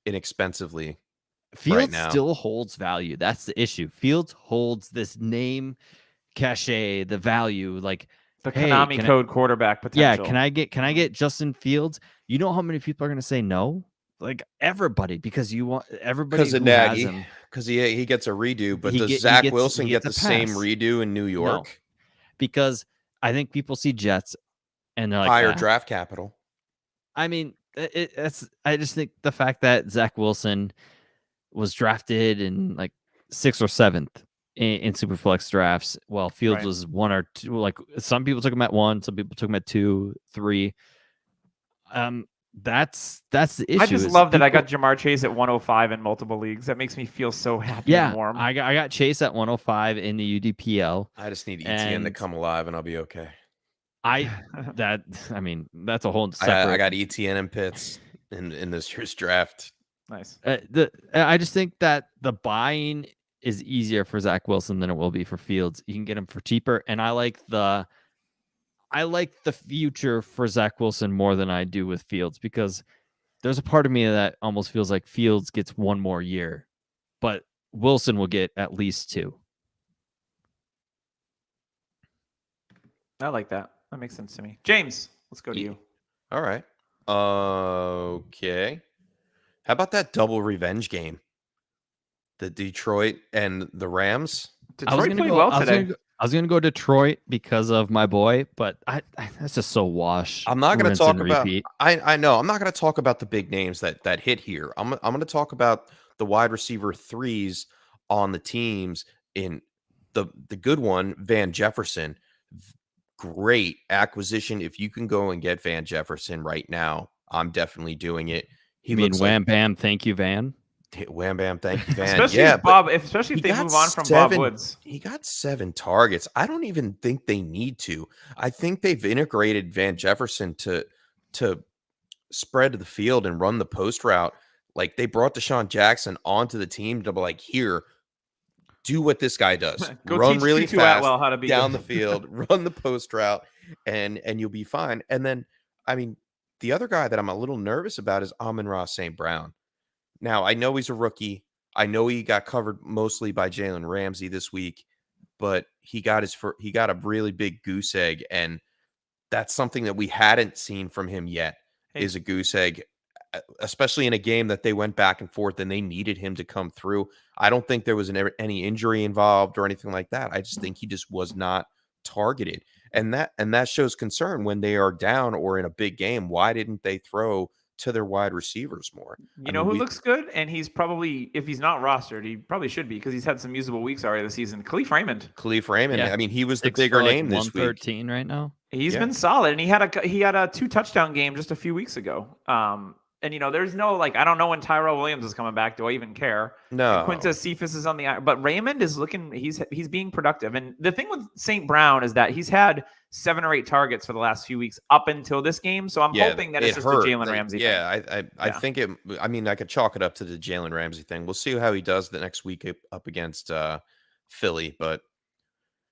inexpensively. Fields right now. still holds value. That's the issue. Fields holds this name cachet, the value, like the Konami code quarterback potential. Yeah, can I get Justin Fields? You know how many people are going to say no? Like everybody, because you want everybody because of Nagy, because he gets a redo, but does Zach Wilson get the same redo in New York? No, because I think people see Jets and they're like higher draft capital. I mean, I just think the fact that Zach Wilson was drafted in like 6th or 7th in Superflex drafts, while Fields was 1 or 2. Like some people took him at 1, some people took him at 2, 3. That's the issue. I just love that I got Jamar Chase at 105 in multiple leagues. That makes me feel so happy and warm. I got Chase at 105 in the UDPL. I just need ETN to come alive and I'll be okay. That's a whole separate. I got ETN and Pitts in this year's draft. Nice. I just think that the buying is easier for Zach Wilson than it will be for Fields. You can get him for cheaper, and I like the future for Zach Wilson more than I do with Fields, because there's a part of me that almost feels like Fields gets 1 more year, but Wilson will get at least 2. I like that. That makes sense to me. James, let's go to you. All right. Okay. How about that double revenge game? The Detroit and the Rams. Detroit played well today. I was going to go Detroit because of my boy, but that's just so wash. I'm not going to talk about I know. I'm not going to talk about the big names that hit here. I'm going to talk about the wide receiver 3s on the teams. In the good one, Van Jefferson. Great acquisition. If you can go and get Van Jefferson right now, I'm definitely doing it. Wham Bam, thank you, Van. Wham Bam, thank you, Van. Especially if they move on from Bob Woods. He got 7 targets. I don't even think they need to. I think they've integrated Van Jefferson to spread the field and run the post route. Like they brought Deshaun Jackson onto the team to be like, here, do what this guy does. Run really fast down the field, run the post route, and you'll be fine. And then, the other guy that I'm a little nervous about is Amon-Ra St. Brown. Now, I know he's a rookie. I know he got covered mostly by Jalen Ramsey this week, but he got a really big goose egg, and that's something that we hadn't seen from him yet. Is a goose egg, especially in a game that they went back and forth and they needed him to come through. I don't think there was any injury involved or anything like that. I just think he just was not targeted. And that shows concern when they are down or in a big game. Why didn't they throw to their wide receivers more? Who looks good, and he's probably, if he's not rostered, he probably should be because he's had some usable weeks already this season. Khalif Raymond. Yeah. He was the bigger name this week. 113 right now. He's been solid, and he had a 2 touchdown game just a few weeks ago. And there's no I don't know when Tyrell Williams is coming back. Do I even care? No. Quintus Cephas is on the but Raymond is looking. He's being productive. And the thing with St. Brown is that he's had 7 or 8 targets for the last few weeks up until this game. So I'm hoping that it's just a Jalen Ramsey thing. I think it. I could chalk it up to the Jalen Ramsey thing. We'll see how he does the next week up against Philly, but.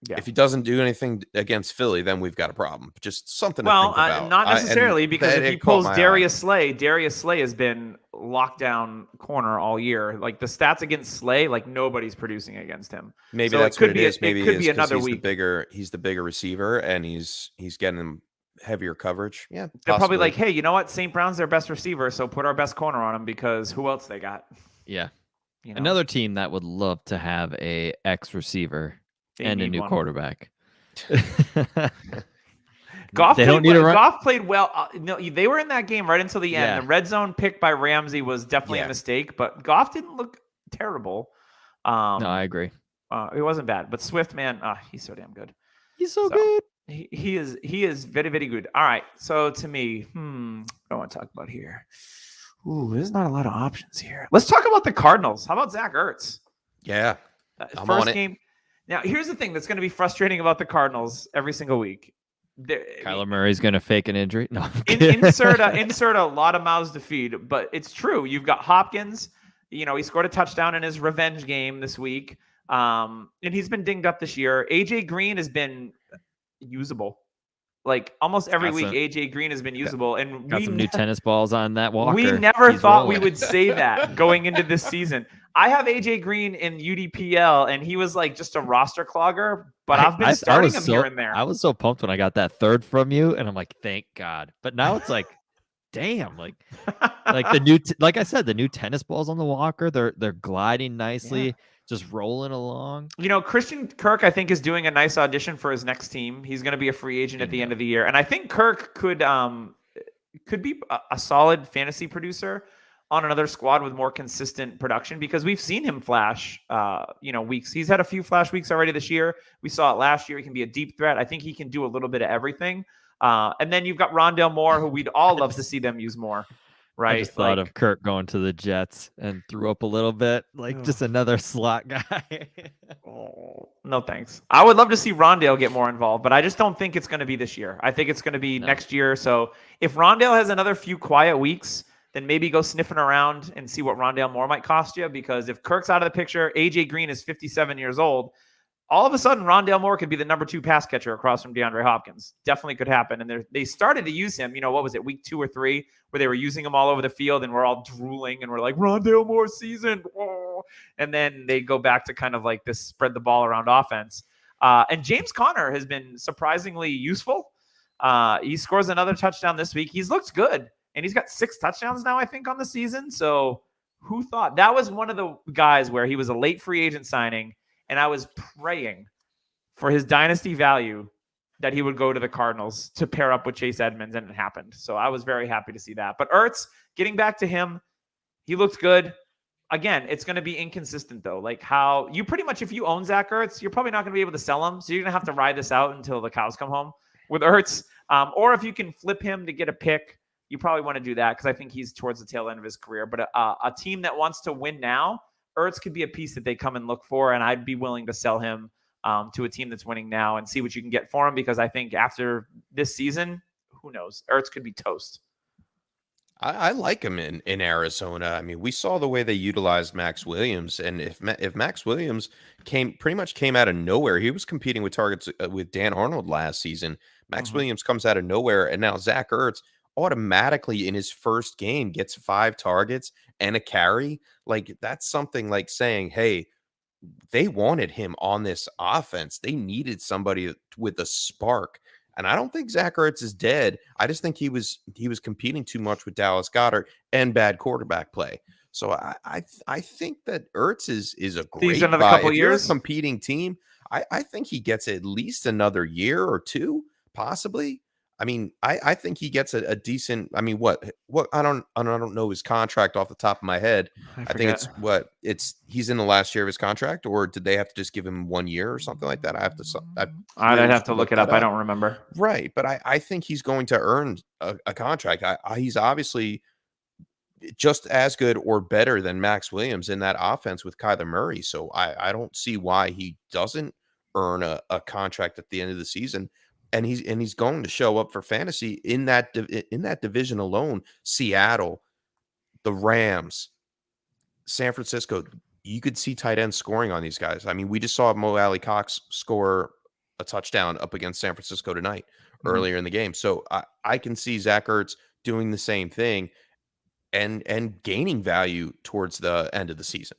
Yeah. If he doesn't do anything against Philly, then we've got a problem. Just something to think about. Not necessarily, because if he pulls Darius Slay has been lockdown corner all year. Like the stats against Slay, nobody's producing against him. Maybe that's what it is. Maybe it could be another week. He's the bigger receiver, and he's getting them heavier coverage. Yeah, they're probably like, hey, you know what? St. Brown's their best receiver, so put our best corner on him because who else they got? Yeah, another team that would love to have a X receiver. And a new quarterback. Goff They played don't need well. to run. Goff played well. No, they were in that game right until the end. Yeah. The red zone pick by Ramsey was definitely a mistake, but Goff didn't look terrible. No, I agree. It wasn't bad, but Swift, man, he's so damn good. He's so good. He is very, very good. All right. So to me, what do I want to talk about here? Ooh, there's not a lot of options here. Let's talk about the Cardinals. How about Zach Ertz? Yeah. I'm First on it. game. Now, here's the thing that's going to be frustrating about the Cardinals every single week. Kyler Murray's going to fake an injury. No, insert a lot of mouths to feed, but it's true. You've got Hopkins. He scored a touchdown in his revenge game this week. And he's been dinged up this year. AJ Green has been usable. Like almost every week, AJ Green has been usable. And got some new tennis balls on that Walker. We never thought we would say that going into this season. I have AJ Green in UDPL, and he was like just a roster clogger, but I've been starting him here and there. I was so pumped when I got that third from you, and I'm like, thank God. But now it's like, damn, like the new, like I said, the new tennis balls on the Walker, they're gliding nicely, just rolling along. Christian Kirk, I think, is doing a nice audition for his next team. He's going to be a free agent at the end of the year, and I think Kirk could be a solid fantasy producer on another squad with more consistent production, because we've seen him flash, weeks. He's had a few flash weeks already this year. We saw it last year. He can be a deep threat. I think he can do a little bit of everything. And then you've got Rondale Moore, who we'd all love to see them use more. Right. I just thought of Kirk going to the Jets and threw up a little bit, just another slot guy. Oh, no, thanks. I would love to see Rondale get more involved, but I just don't think it's going to be this year. I think it's going to be next year. So if Rondale has another few quiet weeks, then maybe go sniffing around and see what Rondale Moore might cost you. Because if Kirk's out of the picture, AJ Green is 57 years old. All of a sudden, Rondale Moore could be the number 2 pass catcher across from DeAndre Hopkins. Definitely could happen. And they started to use him, what was it, week 2 or 3, where they were using him all over the field and we're all drooling and we're like, Rondale Moore season. Oh. And then they go back to kind of like this spread the ball around offense. And James Conner has been surprisingly useful. He scores another touchdown this week. He's looked good. And he's got 6 touchdowns now, I think, on the season. So who thought? That was one of the guys where he was a late free agent signing. And I was praying for his dynasty value that he would go to the Cardinals to pair up with Chase Edmonds, and it happened. So I was very happy to see that. But Ertz, getting back to him, he looked good. Again, it's going to be inconsistent, though. Like how you pretty much, if you own Zach Ertz, you're probably not going to be able to sell him. So you're going to have to ride this out until the cows come home with Ertz. Or if you can flip him to get a pick, you probably want to do that, because I think he's towards the tail end of his career. But a team that wants to win now, Ertz could be a piece that they come and look for, and I'd be willing to sell him to a team that's winning now and see what you can get for him, because I think after this season, who knows? Ertz could be toast. I like him in Arizona. I mean, we saw the way they utilized Max Williams, and if Max Williams pretty much came out of nowhere, he was competing with targets with Dan Arnold last season. Max Williams comes out of nowhere, and now Zach Ertz automatically in his first game gets 5 targets and a carry. Like, that's something like saying, hey, they wanted him on this offense. They needed somebody with a spark. And I don't think Zach Ertz is dead. I just think he was competing too much with Dallas Goedert and bad quarterback play. So I think that Ertz is a great another buy. couple If you're years a competing team, I think he gets at least another year or 2, possibly. I mean, I think he gets a decent. I mean, what I don't know his contract off the top of my head. I think he's in the last year of his contract, or did they have to just give him 1 year or something like that? I'd have to look it up. I don't remember. Right, but I think he's going to earn a contract. He's obviously just as good or better than Max Williams in that offense with Kyler Murray. So I don't see why he doesn't earn a contract at the end of the season. And he's going to show up for fantasy in that division alone. Seattle, the Rams, San Francisco. You could see tight ends scoring on these guys. I mean, we just saw Mo Alley Cox score a touchdown up against San Francisco tonight earlier in the game. So I can see Zach Ertz doing the same thing and gaining value towards the end of the season.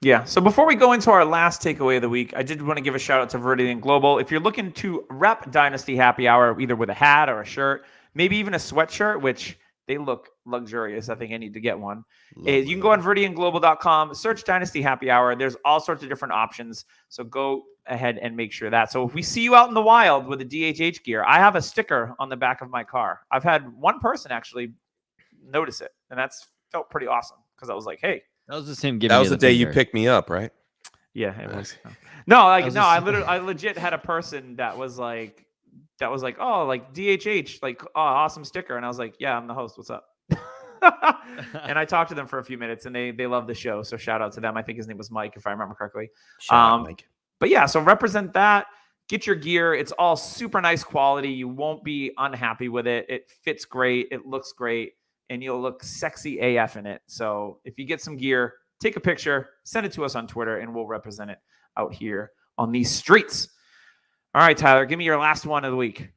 Yeah. So before we go into our last takeaway of the week, I did want to give a shout out to Viridian Global. If you're looking to rep Dynasty Happy Hour, either with a hat or a shirt, maybe even a sweatshirt, which they look luxurious. I think I need to get one. You can go on ViridianGlobal.com, search Dynasty Happy Hour. There's all sorts of different options. So go ahead and make sure that. So if we see you out in the wild with a DHH gear, I have a sticker on the back of my car. I've had one person actually notice it, and that's felt pretty awesome because I was like, hey. That was just him giving That was you the day finger. you picked me up, right? Yeah, it was. No, like no, just... I legit had a person that was like, oh, like DHH, like, oh, awesome sticker, and I was like, yeah, I'm the host. What's up? And I talked to them for a few minutes, and they love the show, so shout out to them. I think his name was Mike, if I remember correctly. Shout out, Mike. But yeah, so represent that. Get your gear. It's all super nice quality. You won't be unhappy with it. It fits great. It looks great. And you'll look sexy AF in it. So if you get some gear, take a picture, send it to us on Twitter, and we'll represent it out here on these streets. All right, Tyler, give me your last one of the week.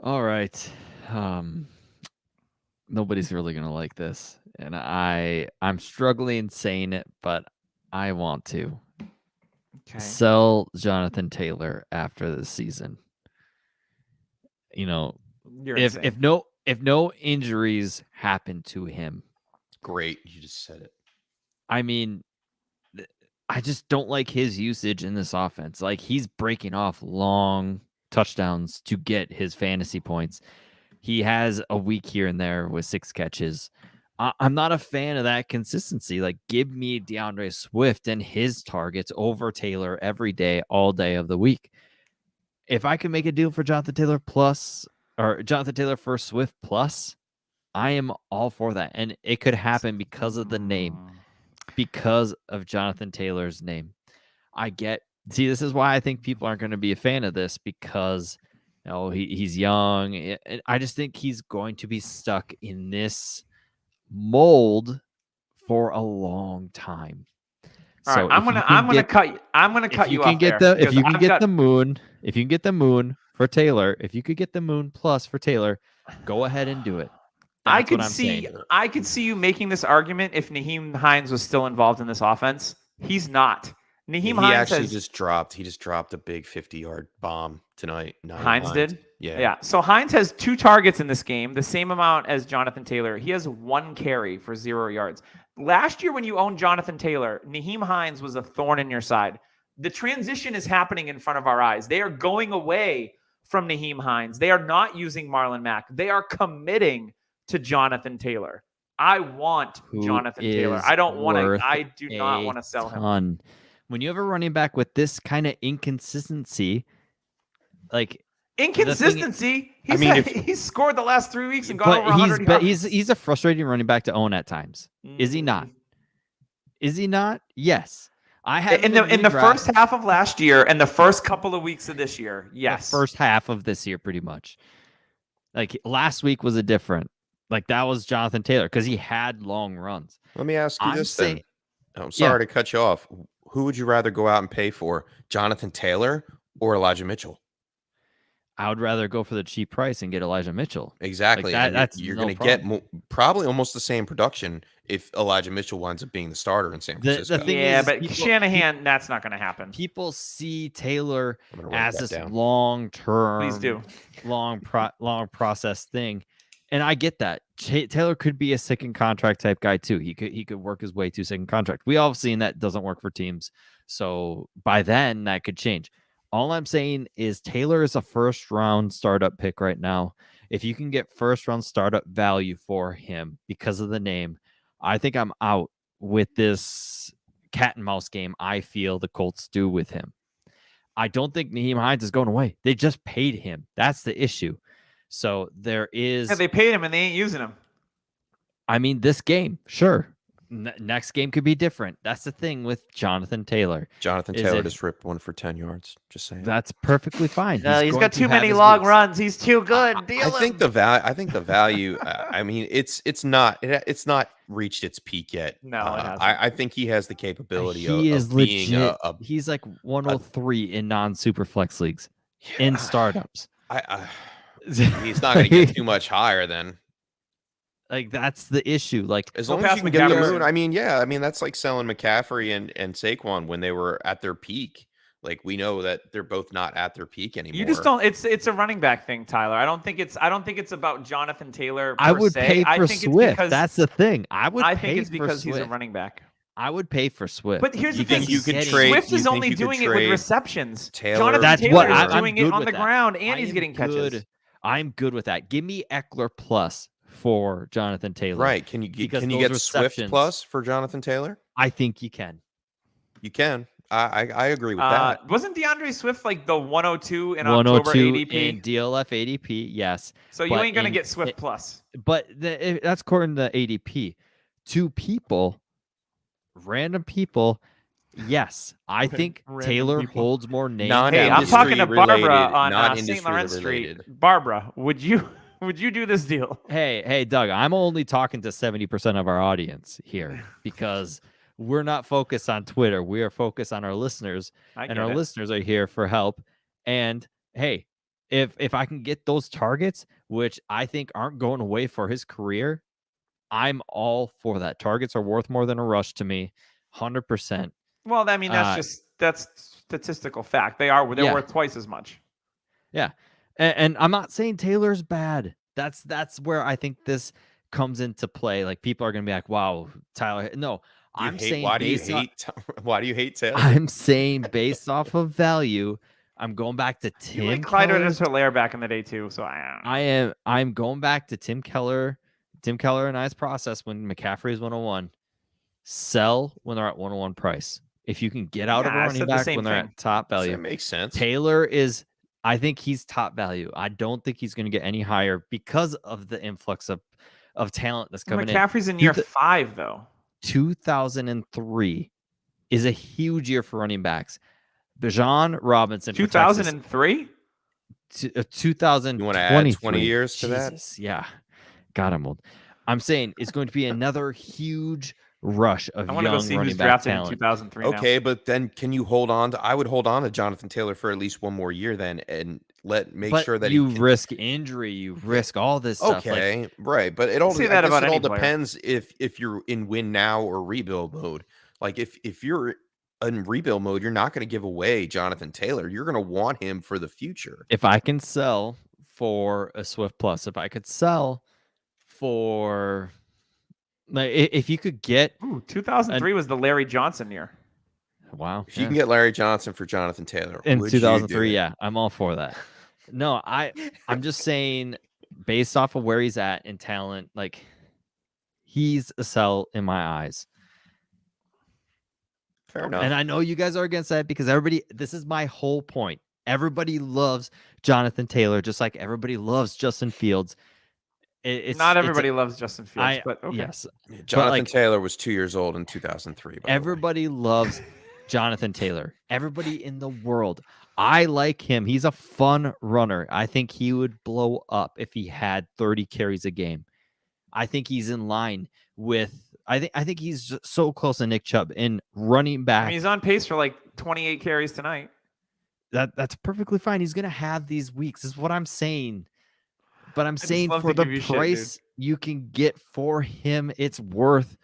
All right. Nobody's really going to like this. And I'm struggling saying it, but I want to. Okay. Sell Jonathan Taylor after the season. You know, if no injuries happen to him. Great. You just said it. I mean, I just don't like his usage in this offense. Like, he's breaking off long touchdowns to get his fantasy points. He has a week here and there with 6 catches. I'm not a fan of that consistency. Like, give me DeAndre Swift and his targets over Taylor every day, all day of the week. If I could make a deal for Jonathan Taylor for Swift plus, I am all for that. And it could happen because of the name, because of Jonathan Taylor's name. This is why I think people aren't going to be a fan of this, because he's young. I just think he's going to be stuck in this mold for a long time. All right, I'm gonna cut you off there. If you can get the moon for Taylor, if you could get the moon plus for Taylor, go ahead and do it. I could see you making this argument if Nyheim Hines was still involved in this offense. He's not. He just dropped a big 50-yard bomb tonight. Hines did? Yeah. So Hines has 2 targets in this game, the same amount as Jonathan Taylor. He has 1 carry for 0 yards. Last year when you owned Jonathan Taylor, Nyheim Hines was a thorn in your side. The transition is happening in front of our eyes. They are going away from Nyheim Hines. They are not using Marlon Mack. They are committing to Jonathan Taylor. I want Jonathan Taylor. I do not want to sell him. When you have a running back with this kind of inconsistency, he's scored the last 3 weeks and gone over 100 yards. He's a frustrating running back to own at times. Is he not? Yes. I have in the first half of last year and the first couple of weeks of this year. Yes. The first half of this year, pretty much. Like, last week was that was Jonathan Taylor because he had long runs. Let me ask you this then. I'm sorry to cut you off. Who would you rather go out and pay for, Jonathan Taylor or Elijah Mitchell? I would rather go for the cheap price and get Elijah Mitchell. Exactly. You're going to get probably almost the same production if Elijah Mitchell winds up being the starter in San Francisco. The thing is, but Shanahan, that's not going to happen. People see Taylor as this long-term, please do, long process thing. And I get that. Taylor could be a second contract type guy too. He could work his way to second contract. We all have seen that doesn't work for teams. So by then that could change. All I'm saying is Taylor is a first round startup pick right now. If you can get first round startup value for him because of the name, I think I'm out with this cat and mouse game I feel the Colts do with him. I don't think Nyheim Hines is going away. They just paid him. That's the issue. So there is... Yeah, they paid him and they ain't using him. I mean, this game, sure. Next game could be different. That's the thing with Jonathan Taylor. Jonathan Taylor just ripped one for 10 yards. Just saying. That's perfectly fine. He's got too many long runs. He's too good. I think the value. I mean, it's not reached its peak yet. No, it hasn't. I think he has the capability. He is legit. He's like 103 in non-super flex leagues in startups. He's not going to get too much higher then. Like, that's the issue. Like, as long as you can get the moon, I mean, that's like selling McCaffrey and Saquon when they were at their peak. Like, we know that they're both not at their peak anymore. You just don't. It's a running back thing, Tyler. I don't think it's about Jonathan Taylor. I would pay for Swift. That's the thing. I think it's because he's a running back. I would pay for Swift. But here's the You think thing: you could trade- Swift is you think only you could doing it with trade receptions. Taylor? Jonathan That's Taylor what is I'm doing it good on with the that. ground, and I he's am getting catches. good. I'm good with that. Give me Eckler plus for Jonathan Taylor. Right? Can you Because get those Swift receptions- plus for Jonathan Taylor? I think you can. You can. I agree with that. Wasn't DeAndre Swift like the 102 in October 102 ADP? in DLF ADP, yes. So you but ain't gonna in- get Swift plus. But that's according to ADP. Two people, random people, yes. I think Random Taylor people. holds more name Hey, I'm value. talking to Barbara related, on not St. industry Lawrence related. Street. Barbara, would you do this deal? Hey, Doug, I'm only talking to 70% of our audience here because we're not focused on Twitter. We are focused on our listeners, and our listeners are here for help. And hey, if I can get those targets, which I think aren't going away for his career, I'm all for that. Targets are worth more than a rush to me, 100%. Well, I mean, that's statistical fact. They're worth twice as much. Yeah. And I'm not saying Taylor's bad. That's where I think this comes into play. Like people are going to be like, wow, Tyler. No, I'm saying why do you hate Taylor? I'm saying based off of value, I'm going back to Tim You like Clyde Keller. Edwards-Helaire back in the day too, so I'm going back to Tim Keller and I's process when McCaffrey is 101. Sell when they're at 101 price. If you can get out of a running back when they're at top value. That makes sense. Taylor is, I think he's top value. I don't think he's going to get any higher because of the influx of talent that's coming McCaffrey's in year 5 though. 2003 is a huge year for running backs. Bijan Robinson. 2003? 2023. You want to add 20 years to Jesus, that? Yeah. God, I'm old. I'm saying it's going to be another huge rush of young running back talent. In 2003 okay, now. but then can you hold on to? I would hold on to Jonathan Taylor for at least one more year then, and make sure that you risk injury, you risk all this stuff. Okay, right, but it all depends if you're in win now or rebuild mode. Like if you're in rebuild mode, you're not going to give away Jonathan Taylor. You're going to want him for the future. If I can sell for a Swift Plus, if I could sell for, like, if you could get 2003 was the Larry Johnson year. Wow. If you can get Larry Johnson for Jonathan Taylor in 2003, yeah, I'm all for that. No, I'm just saying based off of where he's at in talent, like he's a sell in my eyes. Fair enough. And I know you guys are against that because this is my whole point. Everybody loves Jonathan Taylor, just like everybody loves Justin Fields. Not everybody loves Justin Fields, but okay. Yes. Jonathan Taylor was 2 years old in 2003. Everybody loves Jonathan Taylor. Everybody in the world. I like him. He's a fun runner. I think he would blow up if he had 30 carries a game. I think he's in line with. I think he's so close to Nick Chubb in running back. I mean, he's on pace for like 28 carries tonight. That's perfectly fine. He's gonna have these weeks. Is what I'm saying. But I'm saying for the price you can get for him, it's worth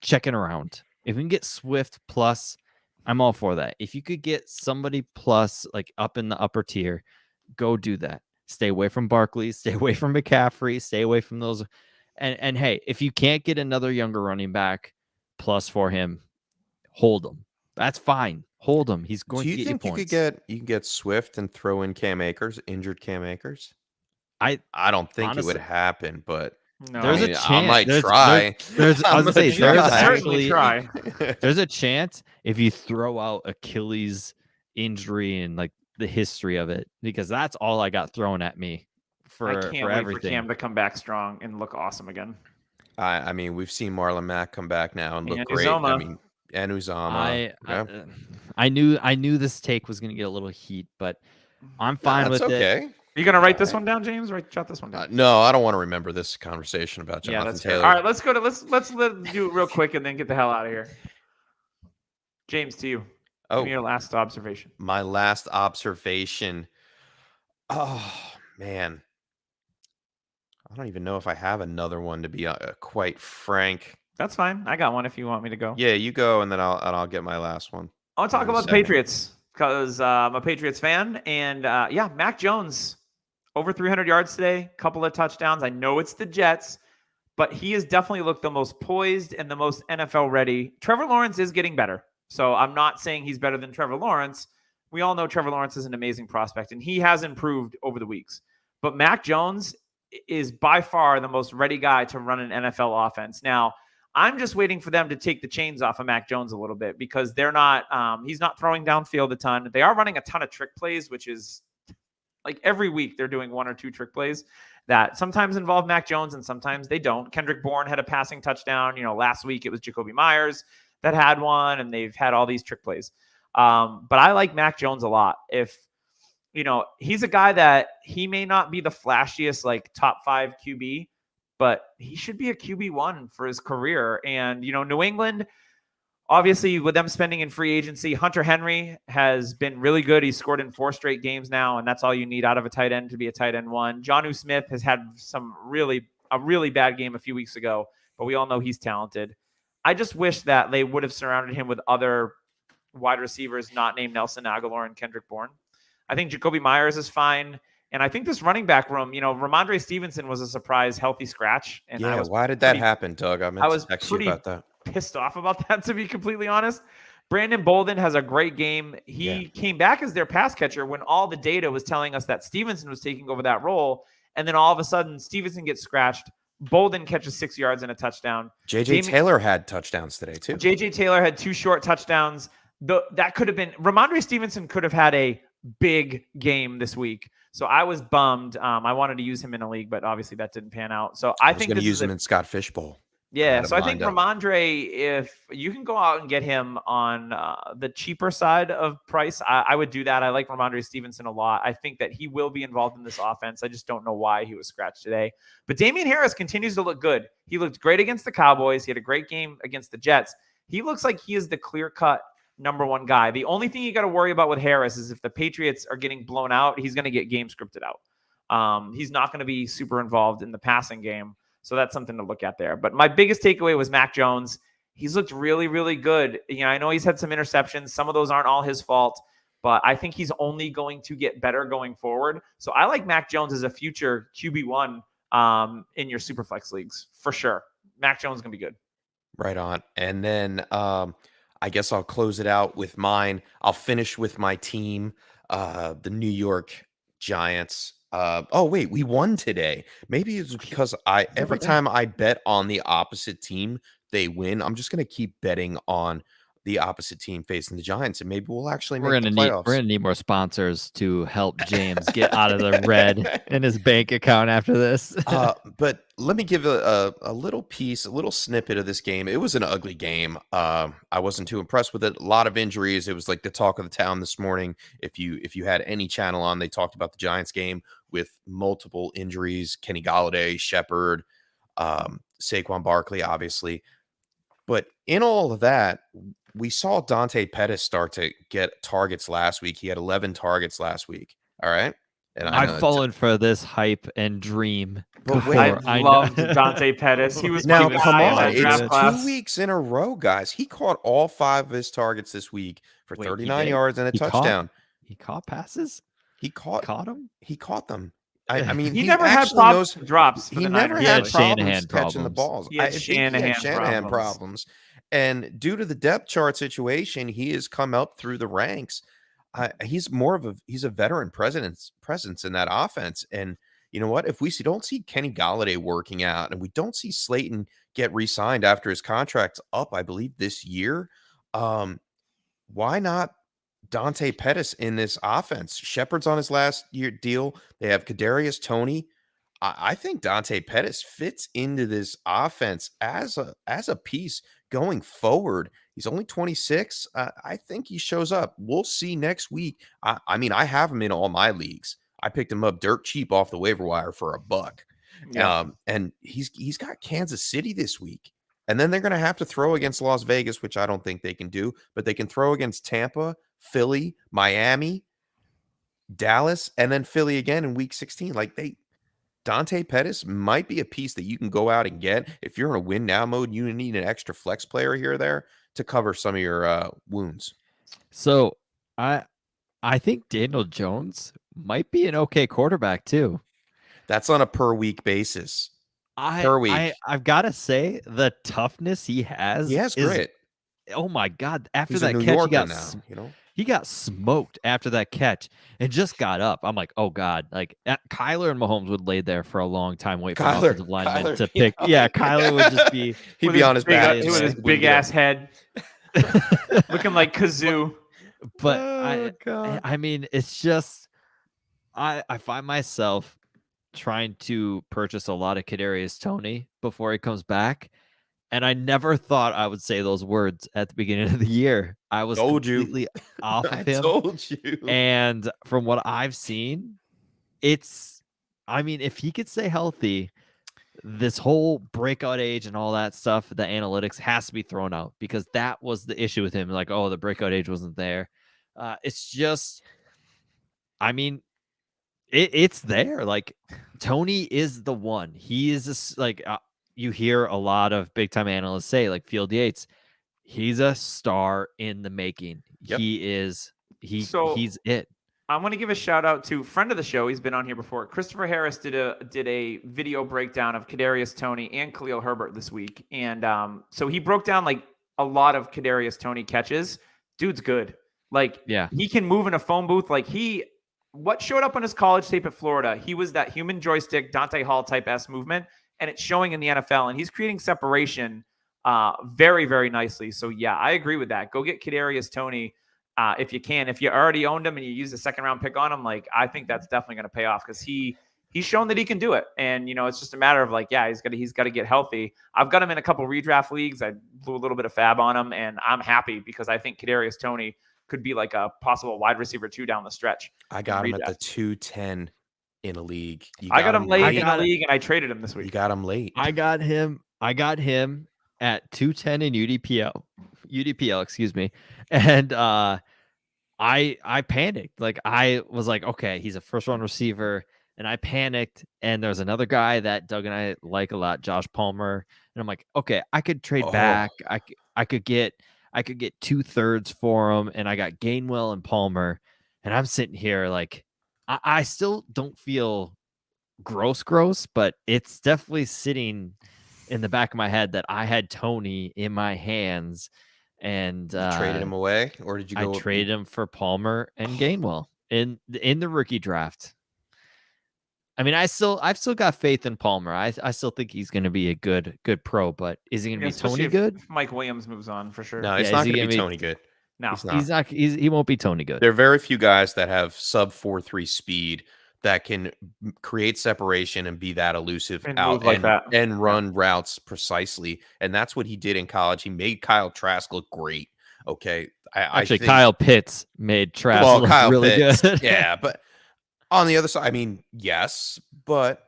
checking around. If we can get Swift plus, I'm all for that. If you could get somebody plus, like up in the upper tier, go do that. Stay away from Barkley. Stay away from McCaffrey. Stay away from those. And hey, if you can't get another younger running back plus for him, hold him. That's fine. Hold him. He's going to get you points. You can get Swift and throw in Cam Akers, injured Cam Akers? I don't think honestly, it would happen, but there's a chance. I might try. There's a chance if you throw out Achilles injury and like the history of it, because that's all I got thrown at me for everything. Wait for Cam to come back strong and look awesome again. I mean, we've seen Marlon Mack come back now and look great. I mean, and Uzama. I knew this take was going to get a little heat, but I'm fine with it. Are you going to write this one down, James, or jot this one down? No, I don't want to remember this conversation about Jonathan Taylor. All right, let's go to let's do it real quick and then get the hell out of here. James, to you. Give me your last observation. My last observation. Oh, man. I don't even know if I have another one, to be quite frank. That's fine. I got one if you want me to go. Yeah, you go, and then I'll get my last one. I want to talk about the Patriots because I'm a Patriots fan, and Mac Jones over 300 yards today, couple of touchdowns. I know it's the Jets, but he has definitely looked the most poised and the most NFL ready. Trevor Lawrence is getting better. So I'm not saying he's better than Trevor Lawrence. We all know Trevor Lawrence is an amazing prospect, and he has improved over the weeks. But Mac Jones is by far the most ready guy to run an NFL offense. Now, I'm just waiting for them to take the chains off of Mac Jones a little bit because they're not he's not throwing downfield a ton. They are running a ton of trick plays, which is like every week they're doing 1 or 2 trick plays that sometimes involve Mac Jones and sometimes they don't. Kendrick Bourne had a passing touchdown. Last week it was Jacoby Myers that had one, and they've had all these trick plays. But I like Mac Jones a lot. If he's a guy that he may not be the flashiest like top 5 QB, but he should be a QB1 for his career. And, New England, obviously with them spending in free agency, Hunter Henry has been really good. He's scored in 4 straight games now, and that's all you need out of a tight end to be a tight end 1. Jonnu Smith has had a really bad game a few weeks ago, but we all know he's talented. I just wish that they would have surrounded him with other wide receivers not named Nelson Aguilar and Kendrick Bourne. I think Jacoby Myers is fine. And I think this running back room, Ramondre Stevenson was a surprise healthy scratch. And why did that happen, Doug? I was pretty about that. Pissed off about that, to be completely honest. Brandon Bolden has a great game. He came back as their pass catcher when all the data was telling us that Stevenson was taking over that role. And then all of a sudden, Stevenson gets scratched. Bolden catches 6 yards and a touchdown. JJ Taylor had touchdowns today, too. JJ Taylor had 2 short touchdowns. That could have been Ramondre Stevenson could have had a big game this week. So I was bummed. I wanted to use him in a league, but obviously that didn't pan out. So I think going to use him in Scott Fishbowl. Yeah, so I think Ramondre, if you can go out and get him on the cheaper side of price, I would do that. I like Ramondre Stevenson a lot. I think that he will be involved in this offense. I just don't know why he was scratched today. But Damian Harris continues to look good. He looked great against the Cowboys. He had a great game against the Jets. He looks like he is the clear-cut number 1 guy. The only thing you got to worry about with Harris is if the Patriots are getting blown out, he's going to get game scripted out. He's not going to be super involved in the passing game. So that's something to look at there. But my biggest takeaway was Mac Jones. He's looked really, really good. I know he's had some interceptions. Some of those aren't all his fault, but I think he's only going to get better going forward. So I like Mac Jones as a future QB1 in your Superflex leagues for sure. Mac Jones is going to be good. Right on. And then I guess I'll close it out with mine. I'll finish with my team, the New York Giants. Wait, we won today. Maybe it's because every time I bet on the opposite team, they win. I'm just going to keep betting on the opposite team facing the Giants, and maybe we'll actually make the playoffs. We're gonna need more sponsors to help James get out of the red in his bank account after this. But let me give a little piece, a little snippet of this game. It was an ugly game. I wasn't too impressed with it. A lot of injuries. It was like the talk of the town this morning. If you had any channel on, they talked about the Giants game with multiple injuries. Kenny Golladay, Shepard, Saquon Barkley, obviously. But in all of that, we saw Dante Pettis start to get targets last week. He had 11 targets last week. All right. And I've fallen for this hype and dream. But wait, I loved Dante Pettis. He was now come on. It's 2 weeks in a row, guys. He caught all 5 of his targets this week for 39 yards and a touchdown. He caught passes? He caught them. He caught them. I mean, he never had problems with drops. He never had problems catching problems. the balls. He had Shanahan problems. And due to the depth chart situation, he has come up through the ranks. He's a veteran presence in that offense. And you know what? If we don't see Kenny Golladay working out, and we don't see Slayton get re-signed after his contract's up, I believe this year, why not Dante Pettis in this offense? Shepard's on his last year deal. They have Kadarius Toney. I think Dante Pettis fits into this offense as a piece going forward. He's only 26. I think he shows up. We'll see next week. I mean, I have him in all my leagues. I picked him up dirt cheap off the waiver wire for $1. Yeah. And he's got Kansas City this week. And then they're going to have to throw against Las Vegas, which I don't think they can do. But they can throw against Tampa, Philly, Miami, Dallas, and then Philly again in week 16. Dante Pettis might be a piece that you can go out and get. If you're in a win now mode, you need an extra flex player here or there to cover some of your wounds. So I think Daniel Jones might be an okay quarterback too. That's on a per week basis. per week. I've got to say the toughness he has. He has grit. Oh my God! After He's that a New catch, Yorker now. He got smoked after that catch and just got up. I'm like, oh God! Like Kyler and Mahomes would lay there for a long time, wait for an offensive lineman to pick. Yeah, Kyler would just be. He'd be on his back with his big ass head, looking like Kazoo. But I mean, it's just I find myself trying to purchase a lot of Kadarius Toney before he comes back. And I never thought I would say those words at the beginning of the year. I was completely off of him. I told you. And from what I've seen, if he could stay healthy, this whole breakout age and all that stuff, the analytics has to be thrown out because that was the issue with him. Like, oh, the breakout age wasn't there. It's just, it's there. Like, Toney is the one. He is you hear a lot of big time analysts say, like Field Yates, he's a star in the making. Yep. He's it. I want to give a shout out to friend of the show. He's been on here before. Christopher Harris did a video breakdown of Kadarius Toney and Khalil Herbert this week. And so he broke down like a lot of Kadarius Toney catches. Dude's good. Like, yeah, he can move in a phone booth. Like what showed up on his college tape at Florida, he was that human joystick, Dante Hall type S movement. And it's showing in the NFL, and he's creating separation very, very nicely. So, yeah, I agree with that. Go get Kadarius Toney if you can. If you already owned him and you used a second-round pick on him, like, I think that's definitely going to pay off because he's shown that he can do it. And, it's just a matter of, like, yeah, he's got to get healthy. I've got him in a couple redraft leagues. I blew a little bit of fab on him, and I'm happy because I think Kadarius Toney could be like a possible wide receiver 2 down the stretch. I got him at the 210. In a league. I got him late in a league, and I traded him this week. You got him late. I got him at 210 in UDPL, excuse me. And I panicked. Like, I was like, okay, he's a first-round receiver, and I panicked. And there's another guy that Doug and I like a lot, Josh Palmer. And I'm like, okay, I could trade back. I could get 2/3 for him, and I got Gainwell and Palmer. And I'm sitting here like, I still don't feel gross, but it's definitely sitting in the back of my head that I had Toney in my hands and you traded him away, or did you go? I traded him for Palmer and Gainwell in the rookie draft. I mean, I've still got faith in Palmer. I still think he's going to be a good pro, but is he going to be Toney good? If Mike Williams moves on for sure. No, it's not going to be Toney good. No, he's not. He won't be Toney good. There are very few guys that have sub 4.3 speed that can create separation and be that elusive and run routes precisely. And that's what he did in college. He made Kyle Trask look great. Okay. I think Kyle Pitts made Trask look really good. Yeah. But on the other side, I mean, yes, but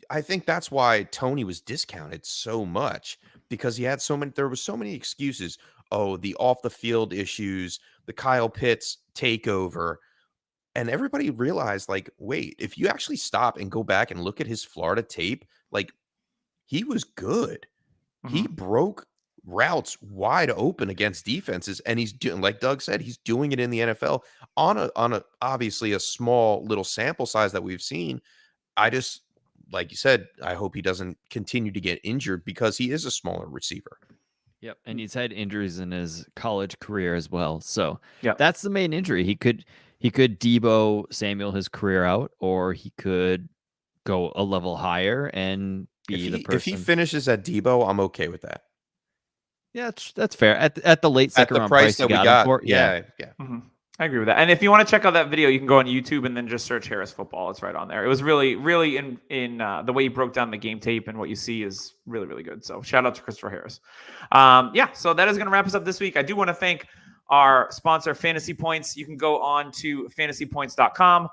I think that's why Toney was discounted so much because there were so many excuses. Oh, the off the field issues, the Kyle Pitts takeover. And everybody realized, like, wait, if you actually stop and go back and look at his Florida tape, like, he was good. Mm-hmm. He broke routes wide open against defenses. And he's doing, like Doug said, he's doing it in the NFL on a obviously a small little sample size that we've seen. I just, like you said, I hope he doesn't continue to get injured because he is a smaller receiver. Yep, and he's had injuries in his college career as well. So that's the main injury. He could Deebo Samuel his career out, or he could go a level higher and be the person. If he finishes at Deebo, I'm okay with that. Yeah, that's fair. At the late second round price that we got him for, yeah. Mm-hmm. I agree with that. And if you want to check out that video, you can go on YouTube and then just search Harris Football. It's right on there. It was really, really in the way he broke down the game tape and what you see is really, really good. So shout out to Christopher Harris. So that is going to wrap us up this week. I do want to thank our sponsor, Fantasy Points. You can go on to fantasypoints.com.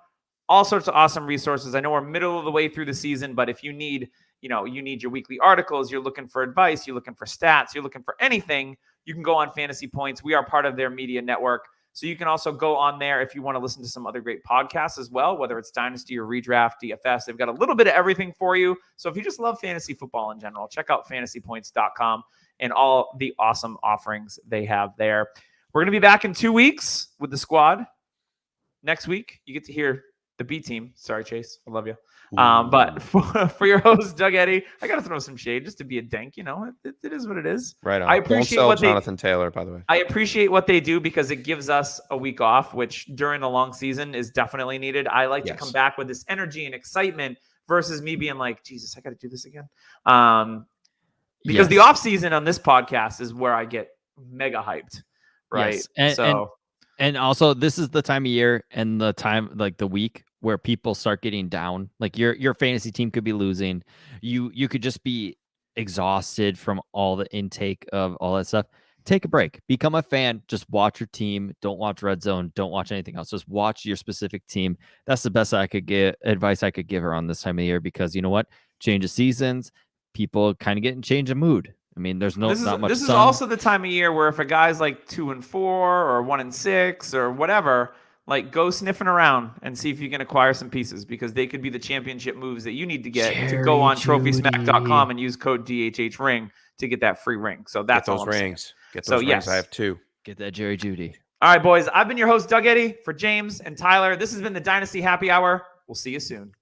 All sorts of awesome resources. I know we're middle of the way through the season, but if you need, you need your weekly articles, you're looking for advice, you're looking for stats, you're looking for anything, you can go on Fantasy Points. We are part of their media network. So you can also go on there if you want to listen to some other great podcasts as well, whether it's Dynasty or Redraft, DFS. They've got a little bit of everything for you. So if you just love fantasy football in general, check out fantasypoints.com and all the awesome offerings they have there. We're going to be back in 2 weeks with the squad. Next week, you get to hear the B team. Sorry, Chase. I love you. But for your host, Doug Eddy, I got to throw some shade just to be a dank. You know, it is what it is. Right on. I appreciate Don't sell Jonathan Taylor, by the way. I appreciate what they do because it gives us a week off, which during the long season is definitely needed. I like to come back with this energy and excitement versus me being like, Jesus, I got to do this again. Because the off season on this podcast is where I get mega hyped. Right. Yes. And also this is the time of year and the time, like the week where people start getting down. Like your fantasy team could be losing. You could just be exhausted from all the intake of all that stuff. Take a break. Become a fan. Just watch your team. Don't watch Red Zone. Don't watch anything else. Just watch your specific team. That's the best advice I could give her on this time of year, because you know what? Change of seasons. People kind of get in change of mood. I mean, there's not much. This is also the time of year where if a guy's like 2-4 or 1-6 or whatever, like go sniffing around and see if you can acquire some pieces, because they could be the championship moves that you need to get to go on TrophySmack.com and use code DHHRing to get that free ring. So that's get those all I'm rings. saying. Get those rings. I have 2. Get that Jerry Judy. All right, boys. I've been your host, Doug Eddy, for James and Tyler. This has been the Dynasty Happy Hour. We'll see you soon.